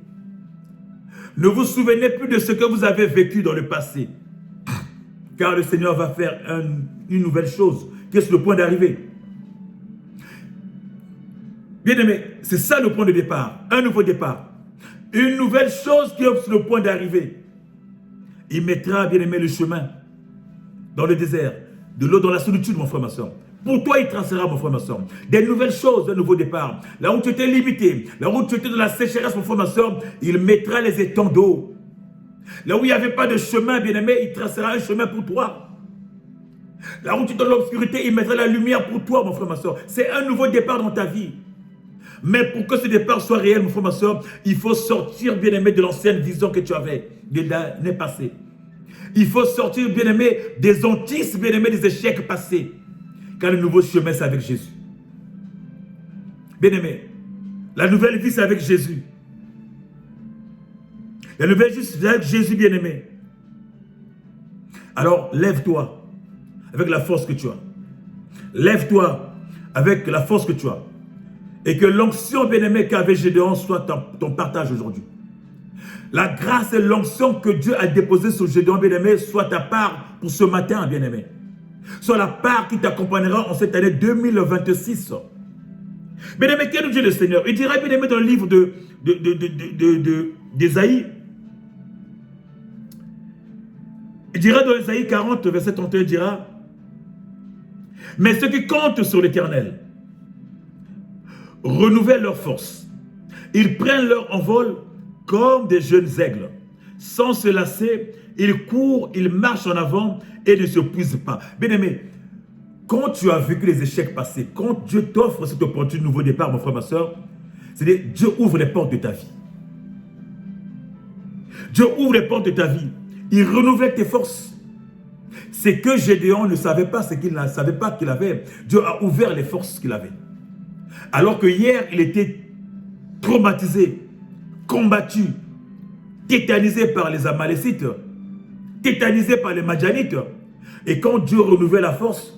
Ne vous souvenez plus de ce que vous avez vécu dans le passé. Car le Seigneur va faire une nouvelle chose, qui est sur le point d'arriver. Bien aimé, c'est ça le point de départ. Un nouveau départ. Une nouvelle chose qui est sur le point d'arriver. Il mettra, bien aimé, le chemin dans le désert, de l'eau dans la solitude, mon frère, ma soeur. Pour toi, il tracera, mon frère, ma soeur, des nouvelles choses, un nouveau départ. Là où tu étais limité, là où tu étais dans la sécheresse, mon frère, ma soeur, il mettra les étangs d'eau. Là où il n'y avait pas de chemin, bien-aimé, il tracera un chemin pour toi. Là où tu es dans l'obscurité, il mettra la lumière pour toi, mon frère, ma soeur. C'est un nouveau départ dans ta vie. Mais pour que ce départ soit réel, mon frère, ma soeur, il faut sortir, bien-aimé, de l'ancienne vision que tu avais de l'année passée. Il faut sortir, bien-aimé, des antices, bien-aimé, des échecs passés. Car le nouveau chemin, c'est avec Jésus. Bien-aimé, la nouvelle vie, c'est avec Jésus. La nouvelle vie, c'est avec Jésus, bien-aimé. Alors, lève-toi avec la force que tu as. Lève-toi avec la force que tu as. Et que l'onction, bien-aimé, qu'avait Gédéon soit ton partage aujourd'hui. La grâce et l'onction que Dieu a déposée sur Gédéon, bien-aimé, soit ta part pour ce matin, bien-aimé. Soit la part qui t'accompagnera en cette année 2026. Bien-aimé, quel est le Seigneur? Il dira, bien-aimé, dans le livre d'Ésaïe, il dira dans Ésaïe 40, verset 31, il dira, mais ceux qui comptent sur l'Éternel renouvellent leur force. Ils prennent leur envol comme des jeunes aigles. Sans se lasser, ils courent, ils marchent en avant et ne se puisent pas. Bien-aimé, quand tu as vécu les échecs passés, quand Dieu t'offre cette opportunité de nouveau départ, mon frère, ma soeur, c'est-à-dire Dieu ouvre les portes de ta vie. Dieu ouvre les portes de ta vie. Il renouvelle tes forces. C'est que Gédéon ne savait pas ce qu'il ne savait pas qu'il avait. Dieu a ouvert les forces qu'il avait. Alors que hier, il était traumatisé, combattu, tétanisé par les Amalécites, tétanisé par les Madianites. Et quand Dieu renouvelle la force,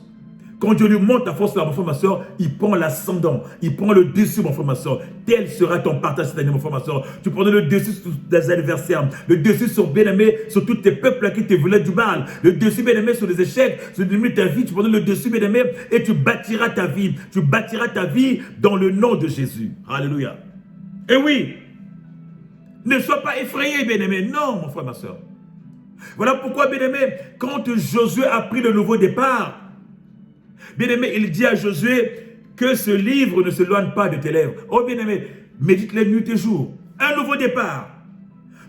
quand Dieu lui montre la force, là, mon frère, ma soeur, il prend l'ascendant, il prend le dessus, mon frère, ma soeur. Tel sera ton partage cette année, mon frère, ma soeur. Tu prendras le dessus sur tes adversaires, le dessus sur, bien-aimé, sur tous tes peuples qui te voulaient du mal, le dessus, bien-aimé, sur les échecs, sur les limites de ta vie. Tu prendras le dessus, bien-aimé, et tu bâtiras ta vie. Tu bâtiras ta vie dans le nom de Jésus. Alléluia. Et oui, ne sois pas effrayé, bien-aimé. Non, mon frère, ma soeur. Voilà pourquoi, bien-aimé, quand Josué a pris le nouveau départ, bien-aimé, il dit à Josué que ce livre ne s'éloigne pas de tes lèvres. Oh, bien-aimé, médite-les nuit et jour. Un nouveau départ.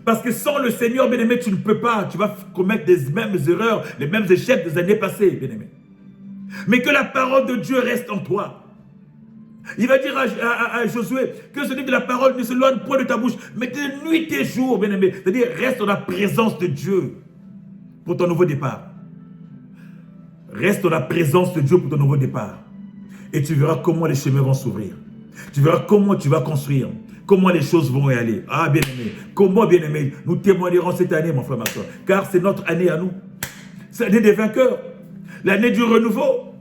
Parce que sans le Seigneur, bien-aimé, tu ne peux pas. Tu vas commettre les mêmes erreurs, les mêmes échecs des années passées, bien-aimé. Mais que la parole de Dieu reste en toi. Il va dire à Josué que ce livre de la parole ne s'éloigne point de ta bouche, mais de nuit et jour, bien-aimé. C'est-à-dire, reste dans la présence de Dieu pour ton nouveau départ. Reste dans la présence de Dieu pour ton nouveau départ. Et tu verras comment les chemins vont s'ouvrir. Tu verras comment tu vas construire. Comment les choses vont y aller. Ah, bien-aimé. Comment, bien-aimé, nous témoignerons cette année, mon frère, ma soeur. Car c'est notre année à nous. C'est l'année des vainqueurs. l'année du renouveau,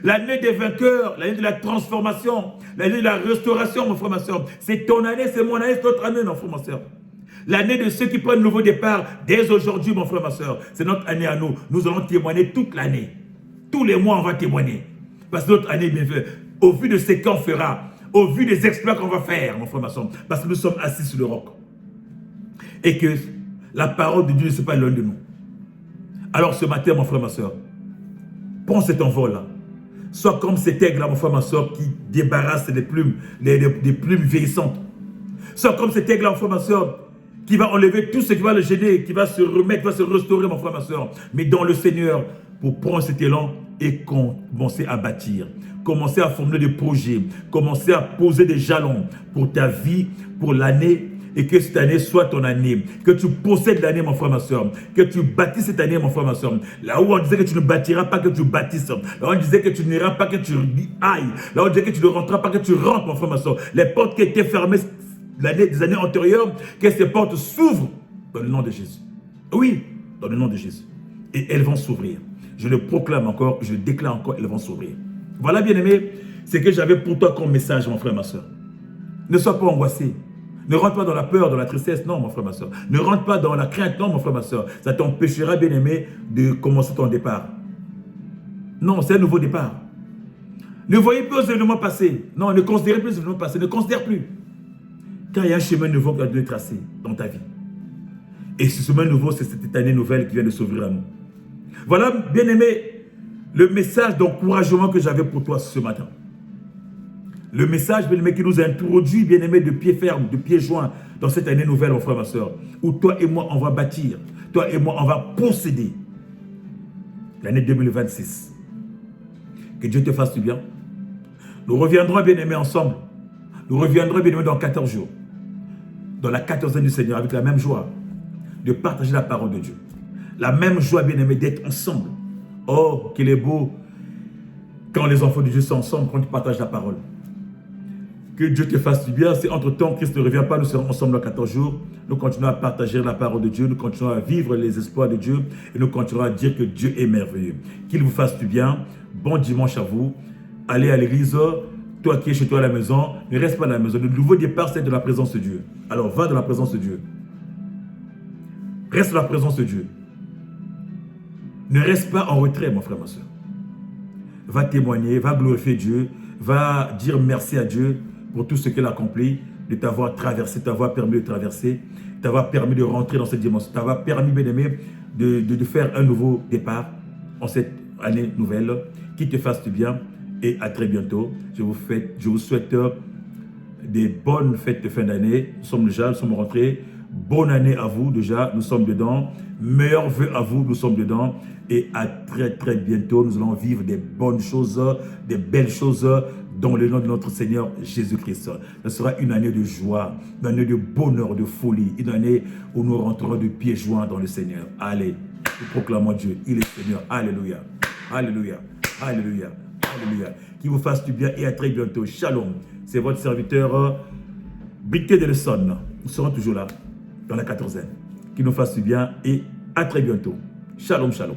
l'année des vainqueurs, l'année de la transformation, l'année de la restauration, mon frère, ma soeur. C'est ton année, c'est mon année, c'est notre année, mon frère, ma soeur. L'année de ceux qui prennent nouveau départ dès aujourd'hui, mon frère, ma soeur. C'est notre année à nous. Nous allons témoigner toute l'année. Tous les mois, on va témoigner. Parce que notre année est bien faite. Au vu de ce qu'on fera, au vu des exploits qu'on va faire, mon frère, ma soeur. Parce que nous sommes assis sur le roc. Et que la parole de Dieu ne soit pas loin de nous. Alors ce matin, mon frère, ma soeur, prends cet envol-là. Sois comme cet aigle-là, mon frère, ma soeur, qui débarrasse des plumes, des plumes vieillissantes. Sois comme cet aigle-là, mon frère, ma soeur, qui va enlever tout ce qui va le gêner, qui va se remettre, qui va se restaurer, mon frère, ma soeur. Mais dans le Seigneur, pour prendre cet élan et commencer à bâtir, commencer à formuler des projets, commencer à poser des jalons pour ta vie, pour l'année, et que cette année soit ton année, que tu possèdes l'année, mon frère, ma soeur, que tu bâtisses cette année, mon frère, ma soeur. Là où on disait que tu ne bâtiras pas, que tu bâtisses. Là où on disait que tu n'iras pas, que tu ailles. Là où on disait que tu ne rentreras pas, que tu rentres, mon frère, ma soeur. Les portes qui étaient fermées des années antérieures, que ces portes s'ouvrent dans le nom de Jésus. Oui, dans le nom de Jésus. Et elles vont s'ouvrir. Je le proclame encore, je le déclare encore, elles vont s'ouvrir. Voilà, bien-aimé, ce que j'avais pour toi comme message, mon frère, ma soeur. Ne sois pas angoissé. Ne rentre pas dans la peur, dans la tristesse, non, mon frère, ma soeur. Ne rentre pas dans la crainte, non, mon frère, ma soeur. Ça t'empêchera, bien-aimé, de commencer ton départ. Non, c'est un nouveau départ. Ne voyez plus aux événements passés. Non, ne considérez plus les événements passés. Ne considère plus. Car il y a un chemin nouveau qui va te tracer dans ta vie. Et ce chemin nouveau, c'est cette année nouvelle qui vient de s'ouvrir à nous. Voilà, bien-aimé, le message d'encouragement que j'avais pour toi ce matin. Le message, bien-aimé, qui nous introduit, bien-aimé, de pied ferme, de pied joint dans cette année nouvelle, mon frère, ma soeur, où toi et moi, on va bâtir. Toi et moi, on va posséder l'année 2026. Que Dieu te fasse du bien. Nous reviendrons, bien-aimé, ensemble. Nous reviendrons, bien-aimé, dans 14 jours. Dans la 14e du Seigneur, avec la même joie de partager la parole de Dieu. La même joie, bien-aimé, d'être ensemble. Oh, qu'il est beau quand les enfants de Dieu sont ensemble, quand ils partagent la parole. Que Dieu te fasse du bien. Si entre-temps, Christ ne revient pas, nous serons ensemble dans 14 jours. Nous continuons à partager la parole de Dieu. Nous continuons à vivre les espoirs de Dieu. Et nous continuerons à dire que Dieu est merveilleux. Qu'il vous fasse du bien. Bon dimanche à vous. Allez à l'église. Toi qui es chez toi à la maison, ne reste pas à la maison. Le nouveau départ, c'est de la présence de Dieu. Alors, va dans la présence de Dieu. Reste dans la présence de Dieu. Ne reste pas en retrait, mon frère, ma soeur. Va témoigner, va glorifier Dieu, va dire merci à Dieu pour tout ce qu'il a accompli, de t'avoir traversé, t'avoir permis de traverser, t'avoir permis de rentrer dans cette dimension, t'avoir permis, bien aimé, de faire un nouveau départ en cette année nouvelle. Qui te fasse du bien et à très bientôt. Je vous souhaite des bonnes fêtes de fin d'année. Nous sommes rentrés. Bonne année à vous déjà, nous sommes dedans. Meilleurs vœux à vous, nous sommes dedans. Et à très bientôt, nous allons vivre des bonnes choses, des belles choses dans le nom de notre Seigneur Jésus-Christ. Ce sera une année de joie, une année de bonheur, de folie, une année où nous rentrerons de pieds joints dans le Seigneur. Allez, nous proclamons Dieu, il est Seigneur. Alléluia, alléluia, alléluia, alléluia. Qu'il vous fasse du bien et à très bientôt. Shalom, c'est votre serviteur Briquet de Lesson. Nous serons toujours là dans la 14e. Qu'il nous fasse du bien et à très bientôt. Shalom, shalom.